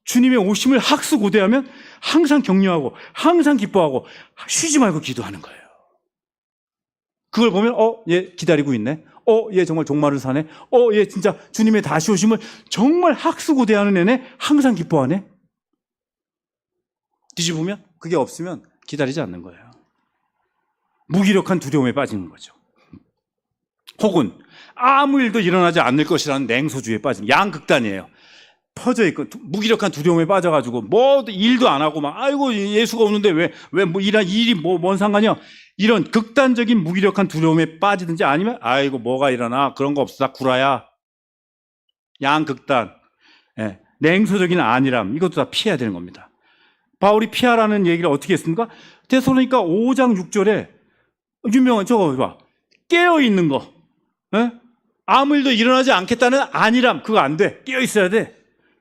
주님의 오심을 학수고대하면 항상 격려하고 항상 기뻐하고 쉬지 말고 기도하는 거예요. 그걸 보면 얘 기다리고 있네. 얘 정말 종말을 사네. 얘 진짜 주님의 다시 오심을 정말 학수고대하는 애네. 항상 기뻐하네. 뒤집으면 그게 없으면 기다리지 않는 거예요. 무기력한 두려움에 빠지는 거죠. 혹은 아무 일도 일어나지 않을 것이라는 냉소주의에 빠지는, 양극단이에요. 퍼져 있고 무기력한 두려움에 빠져가지고 일도 안 하고 아이고 예수가 오는데 왜 일이 뭔 상관이야, 이런 극단적인 무기력한 두려움에 빠지든지, 아니면 아이고 뭐가 일어나, 그런 거 없어, 다 구라야. 양극단. 냉소적인 안일함, 이것도 다 피해야 되는 겁니다. 바울이 피하라는 얘기를 어떻게 했습니까? 데살로니가 5장 6절에 유명한 저거 봐. 깨어 있는 거. 에? 아무 일도 일어나지 않겠다는 안일함, 그거 안 돼. 깨어 있어야 돼.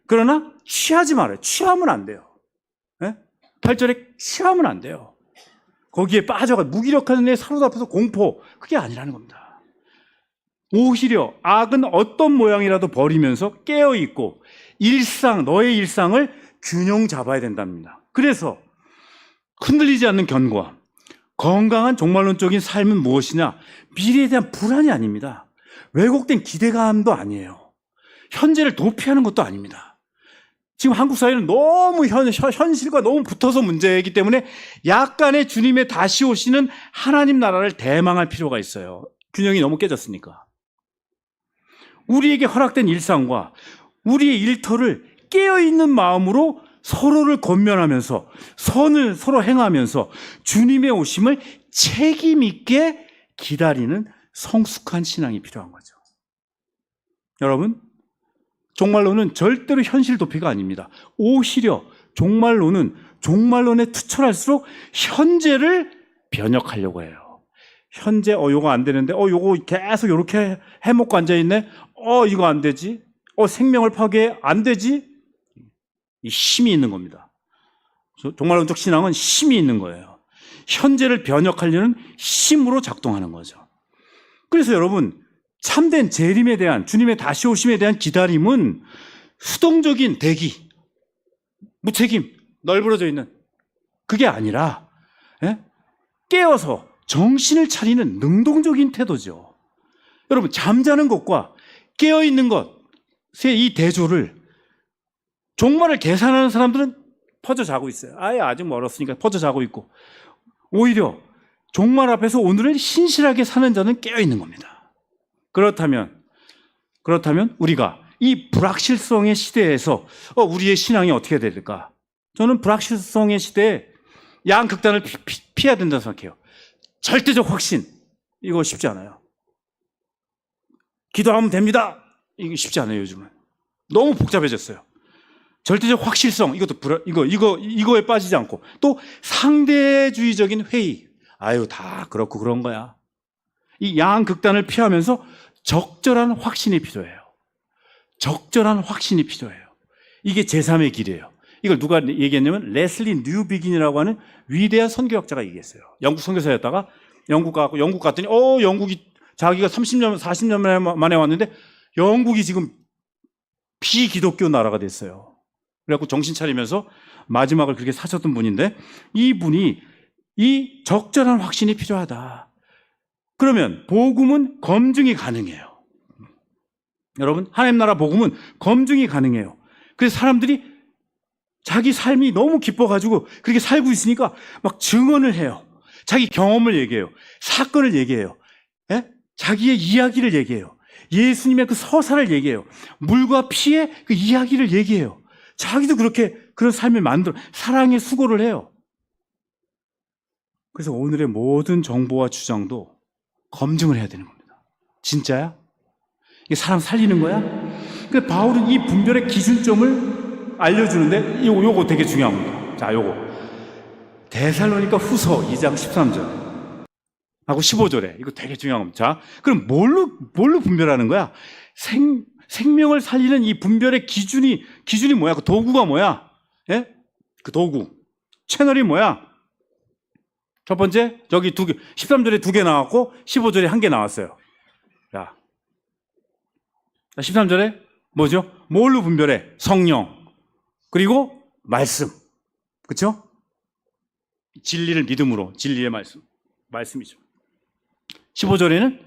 그러나 취하지 말아요. 취하면 안 돼요. 8절에 취하면 안 돼요. 거기에 빠져가 무기력한 애 사로잡혀서 공포, 그게 아니라는 겁니다. 오히려 악은 어떤 모양이라도 버리면서 깨어있고 너의 일상을 균형 잡아야 된답니다. 그래서 흔들리지 않는 견고함, 건강한 종말론적인 삶은 무엇이냐? 미래에 대한 불안이 아닙니다. 왜곡된 기대감도 아니에요. 현재를 도피하는 것도 아닙니다. 지금 한국 사회는 너무 현실과 너무 붙어서 문제이기 때문에 약간의 주님의 다시 오시는 하나님 나라를 대망할 필요가 있어요. 균형이 너무 깨졌으니까. 우리에게 허락된 일상과 우리의 일터를 깨어있는 마음으로 서로를 권면하면서 선을 서로 행하면서 주님의 오심을 책임 있게 기다리는 성숙한 신앙이 필요한 거죠. 여러분, 종말론은 절대로 현실 도피가 아닙니다. 오히려 종말론에 투철할수록 현재를 변혁하려고 해요. 현재 요거 안 되는데 요거 계속 이렇게 해먹고 앉아있네. 이거 안 되지. 생명을 파괴해. 안 되지. 이 힘이 있는 겁니다. 종말론적 신앙은 힘이 있는 거예요. 현재를 변혁하려는 힘으로 작동하는 거죠. 그래서 여러분, 참된 재림에 대한, 주님의 다시 오심에 대한 기다림은 수동적인 대기, 무책임, 널브러져 있는 그게 아니라 깨어서 정신을 차리는 능동적인 태도죠. 여러분, 잠자는 것과 깨어있는 것의 이 대조를 종말을 계산하는 사람들은 퍼져 자고 있어요. 아직 멀었으니까 퍼져 자고 있고, 오히려 종말 앞에서 오늘을 신실하게 사는 자는 깨어있는 겁니다. 그렇다면 우리가 이 불확실성의 시대에서 우리의 신앙이 어떻게 될까? 저는 불확실성의 시대에 양극단을 피해야 된다고 생각해요. 절대적 확신, 이거 쉽지 않아요. 기도하면 됩니다, 이거 쉽지 않아요. 요즘은 너무 복잡해졌어요. 절대적 확실성, 이거에 빠지지 않고, 또 상대주의적인 회의, 다 그렇고 그런 거야. 이 양극단을 피하면서 적절한 확신이 필요해요. 적절한 확신이 필요해요. 이게 제3의 길이에요. 이걸 누가 얘기했냐면 레슬리 뉴비긴이라고 하는 위대한 선교학자가 얘기했어요. 영국 선교사였다가 영국 갔더니 영국이 자기가 30년, 40년 만에 왔는데 영국이 지금 비기독교 나라가 됐어요. 그래갖고 정신 차리면서 마지막을 그렇게 사셨던 분인데, 이분이 이 적절한 확신이 필요하다. 그러면 복음은 검증이 가능해요. 여러분, 하나님 나라 복음은 검증이 가능해요. 그래서 사람들이 자기 삶이 너무 기뻐가지고 그렇게 살고 있으니까 막 증언을 해요. 자기 경험을 얘기해요. 사건을 얘기해요. 자기의 이야기를 얘기해요. 예수님의 그 서사를 얘기해요. 물과 피의 그 이야기를 얘기해요. 자기도 그런 삶을 만들어 사랑의 수고를 해요. 그래서 오늘의 모든 정보와 주장도 검증을 해야 되는 겁니다. 진짜야? 이게 사람 살리는 거야? 그래서 바울은 이 분별의 기준점을 알려주는데 요거 되게 중요한 겁니다. 자, 요거 데살로니가 후서 2장 13절 하고 15절에 이거 되게 중요한 겁니다. 자, 그럼 뭘로 분별하는 거야? 생명을 살리는 이 분별의 기준이 뭐야? 그 도구가 뭐야? 그 도구 채널이 뭐야? 첫 번째, 저기 13절에 2개 나왔고 15절에 1개 나왔어요. 자, 13절에 뭐죠? 뭘로 분별해? 성령, 그리고 말씀. 그렇죠? 진리를 믿음으로, 진리의 말씀이죠. 15절에는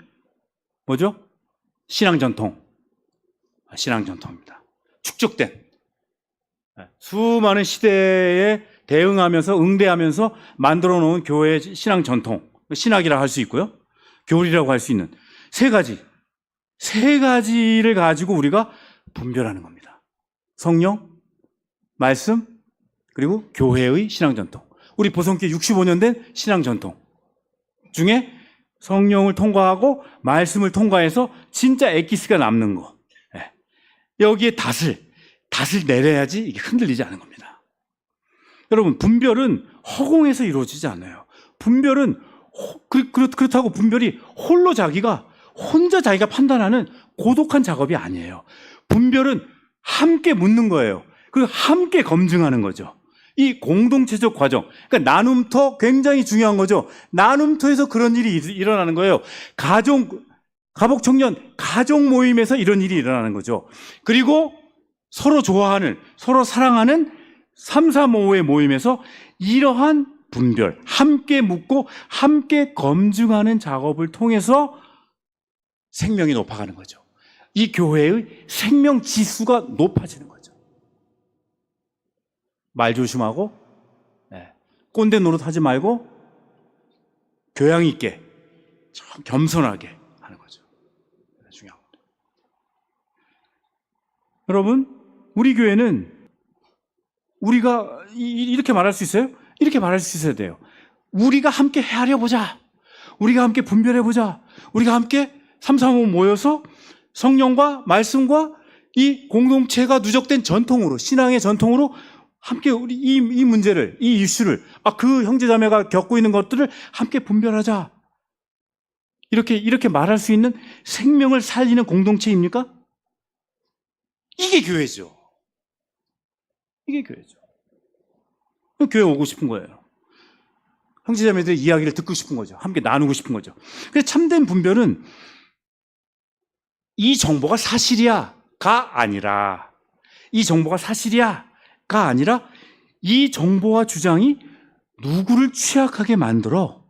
뭐죠? 신앙 전통입니다. 축적된 수많은 시대에 대응하면서 응대하면서 만들어 놓은 교회의 신앙 전통, 신학이라 할 수 있고요, 교리라고 할 수 있는 세 가지를 가지고 우리가 분별하는 겁니다. 성령, 말씀, 그리고 교회의 신앙 전통. 우리 보성교회 65년 된 신앙 전통 중에 성령을 통과하고 말씀을 통과해서 진짜 엑기스가 남는 거, 여기에 닷을 내려야지 이게 흔들리지 않은 겁니다. 여러분, 분별은 허공에서 이루어지지 않아요. 분별은 그렇다고 분별이 홀로 혼자 자기가 판단하는 고독한 작업이 아니에요. 분별은 함께 묻는 거예요. 그리고 함께 검증하는 거죠. 이 공동체적 과정, 그러니까 나눔터 굉장히 중요한 거죠. 나눔터에서 그런 일이 일어나는 거예요. 가복 청년 가족 모임에서 이런 일이 일어나는 거죠. 그리고 서로 좋아하는, 서로 사랑하는 3, 4, 5의 모임에서 이러한 분별, 함께 묻고 함께 검증하는 작업을 통해서 생명이 높아가는 거죠. 이 교회의 생명 지수가 높아지는 거죠. 말 조심하고, 꼰대 노릇하지 말고 교양 있게, 겸손하게 하는 거죠. 중요한 겁니다. 여러분, 우리 교회는 우리가 이렇게 말할 수 있어요? 이렇게 말할 수 있어야 돼요. 우리가 함께 헤아려 보자. 우리가 함께 분별해 보자. 우리가 함께 3, 4, 5 모여서 성령과 말씀과 이 공동체가 누적된 전통으로, 신앙의 전통으로 함께 우리 이 문제를, 이 이슈를, 그 형제자매가 겪고 있는 것들을 함께 분별하자. 이렇게 말할 수 있는 생명을 살리는 공동체입니까? 이게 교회죠. 이게 교회죠. 교회 오고 싶은 거예요. 형제자매들의 이야기를 듣고 싶은 거죠. 함께 나누고 싶은 거죠. 그래서 참된 분별은 이 정보가 사실이야가 아니라, 이 정보가 사실이야가 아니라 이 정보와 주장이 누구를 취약하게 만들어,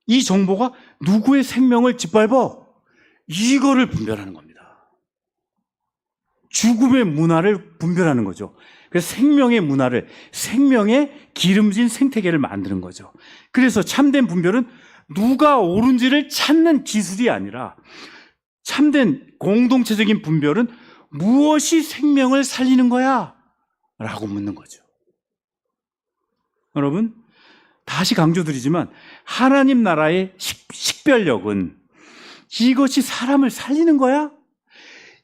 이 정보가 누구의 생명을 짓밟아, 이거를 분별하는 겁니다. 죽음의 문화를 분별하는 거죠. 그래서 생명의 문화를, 생명의 기름진 생태계를 만드는 거죠. 그래서 참된 분별은 누가 옳은지를 찾는 기술이 아니라, 참된 공동체적인 분별은 무엇이 생명을 살리는 거야? 라고 묻는 거죠. 여러분, 다시 강조드리지만 하나님 나라의 식별력은 이것이 사람을 살리는 거야?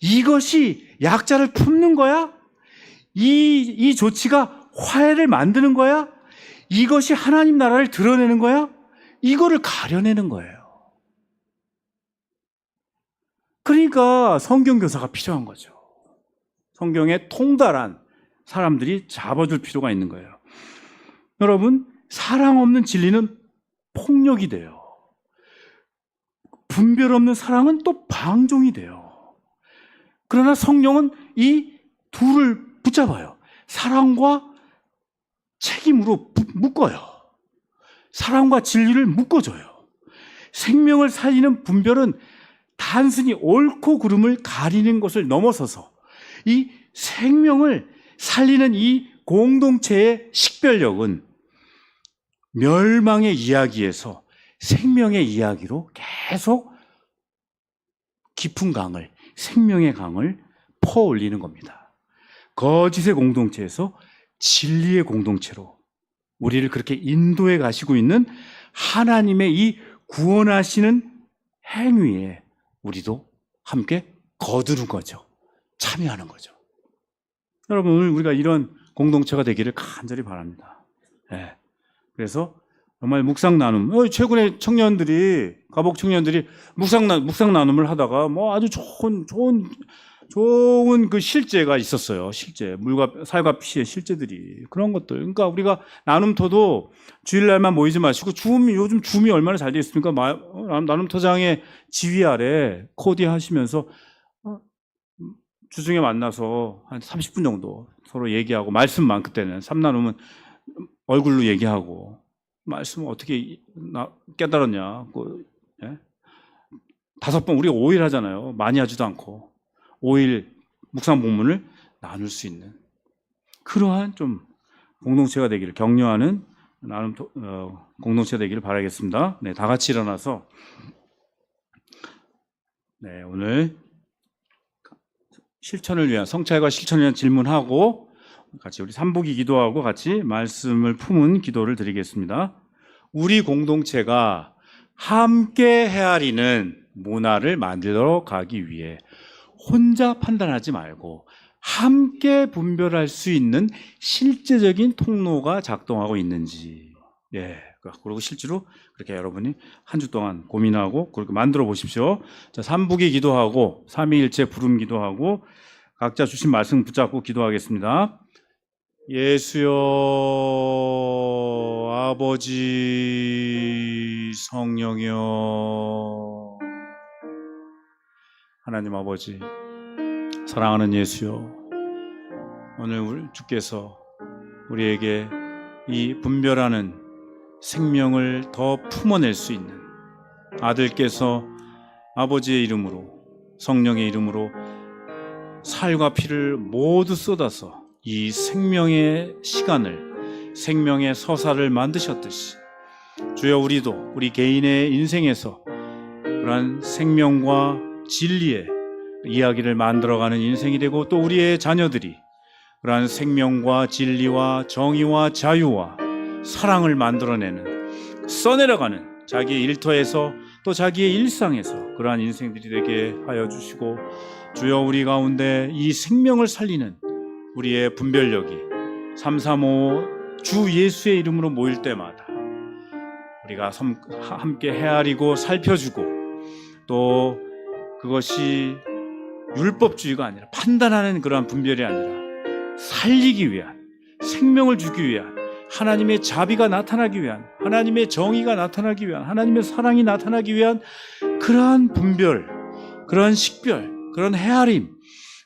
이것이 약자를 품는 거야? 이 조치가 화해를 만드는 거야? 이것이 하나님 나라를 드러내는 거야? 이거를 가려내는 거예요. 그러니까 성경교사가 필요한 거죠. 성경에 통달한 사람들이 잡아줄 필요가 있는 거예요. 여러분, 사랑 없는 진리는 폭력이 돼요. 분별 없는 사랑은 또 방종이 돼요. 그러나 성령은 이 둘을 붙잡아요. 사랑과 책임으로 묶어요. 사랑과 진리를 묶어줘요. 생명을 살리는 분별은 단순히 옳고 그름을 가리는 것을 넘어서서 이 생명을 살리는 이 공동체의 식별력은 멸망의 이야기에서 생명의 이야기로 계속 깊은 강을, 생명의 강을 퍼올리는 겁니다. 거짓의 공동체에서 진리의 공동체로 우리를 그렇게 인도해 가시고 있는 하나님의 이 구원하시는 행위에 우리도 함께 거두는 거죠. 참여하는 거죠. 여러분, 오늘 우리가 이런 공동체가 되기를 간절히 바랍니다. 그래서 정말 묵상 나눔, 최근에 가복 청년들이 묵상 나눔을 하다가 아주 좋은 그 실제가 있었어요. 실제, 물과 살과 피의 실제들이, 그런 것들. 그러니까 우리가 나눔터도 주일날만 모이지 마시고, 요즘 줌이 얼마나 잘 되어 있습니까? 나눔터장의 지휘 아래 코디 하시면서 주중에 만나서 한 30분 정도 서로 얘기하고, 말씀만, 그때는 삼나눔은 얼굴로 얘기하고, 말씀 어떻게 깨달았냐. 5번, 우리가 5일 하잖아요. 많이 하지도 않고 5일 묵상 본문을 나눌 수 있는 그러한 좀 공동체가 되기를, 격려하는 공동체가 되기를 바라겠습니다. 다 같이 일어나서 오늘 실천을 위한, 성찰과 실천을 위한 질문하고 같이 우리 삼복이 기도하고 같이 말씀을 품은 기도를 드리겠습니다. 우리 공동체가 함께 헤아리는 문화를 만들어 가기 위해 혼자 판단하지 말고 함께 분별할 수 있는 실제적인 통로가 작동하고 있는지, 그리고 실제로 그렇게 여러분이 한 주 동안 고민하고 그렇게 만들어 보십시오. 자, 삼부기 기도하고 삼위일체 부름 기도하고 각자 주신 말씀 붙잡고 기도하겠습니다. 예수여, 아버지, 성령이여, 하나님 아버지, 사랑하는 예수여, 오늘 주께서 우리에게 이 분별하는 생명을 더 품어낼 수 있는 아들께서 아버지의 이름으로, 성령의 이름으로 살과 피를 모두 쏟아서 이 생명의 시간을, 생명의 서사를 만드셨듯이 주여, 우리도 우리 개인의 인생에서 그러한 생명과 진리의 이야기를 만들어가는 인생이 되고, 또 우리의 자녀들이 그러한 생명과 진리와 정의와 자유와 사랑을 만들어내는, 써내려가는 자기의 일터에서 또 자기의 일상에서 그러한 인생들이 되게 하여 주시고, 주여, 우리 가운데 이 생명을 살리는 우리의 분별력이 335 주 예수의 이름으로 모일 때마다 우리가 함께 헤아리고 살펴주고, 또 그것이 율법주의가 아니라, 판단하는 그러한 분별이 아니라 살리기 위한, 생명을 주기 위한, 하나님의 자비가 나타나기 위한, 하나님의 정의가 나타나기 위한, 하나님의 사랑이 나타나기 위한 그러한 분별, 그러한 식별, 그러한 헤아림,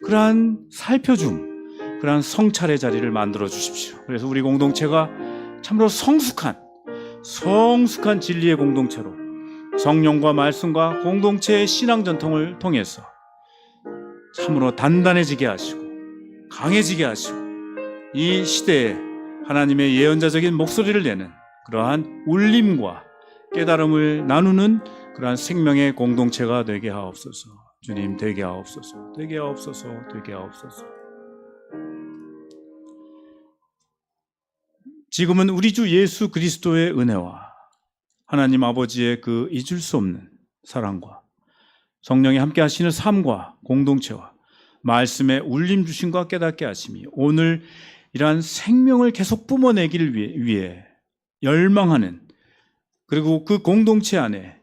그러한 살펴줌, 그러한 성찰의 자리를 만들어 주십시오. 그래서 우리 공동체가 참으로 성숙한 진리의 공동체로, 성령과 말씀과 공동체의 신앙 전통을 통해서 참으로 단단해지게 하시고 강해지게 하시고, 이 시대에 하나님의 예언자적인 목소리를 내는 그러한 울림과 깨달음을 나누는 그러한 생명의 공동체가 되게 하옵소서. 주님, 되게 하옵소서. 되게 하옵소서. 되게 하옵소서. 지금은 우리 주 예수 그리스도의 은혜와 하나님 아버지의 그 잊을 수 없는 사랑과 성령이 함께 하시는 삶과 공동체와 말씀의 울림 주심과 깨닫게 하심이 오늘 이러한 생명을 계속 뿜어내기를 위해 열망하는, 그리고 그 공동체 안에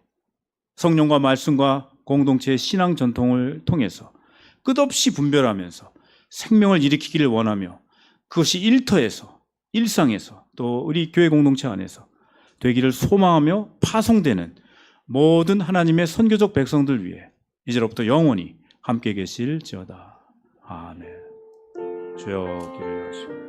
성령과 말씀과 공동체의 신앙 전통을 통해서 끝없이 분별하면서 생명을 일으키기를 원하며, 그것이 일터에서, 일상에서, 또 우리 교회 공동체 안에서 되기를 소망하며 파송되는 모든 하나님의 선교적 백성들 위해 이제로부터 영원히 함께 계실지어다. 아멘. 주여, 기도하시고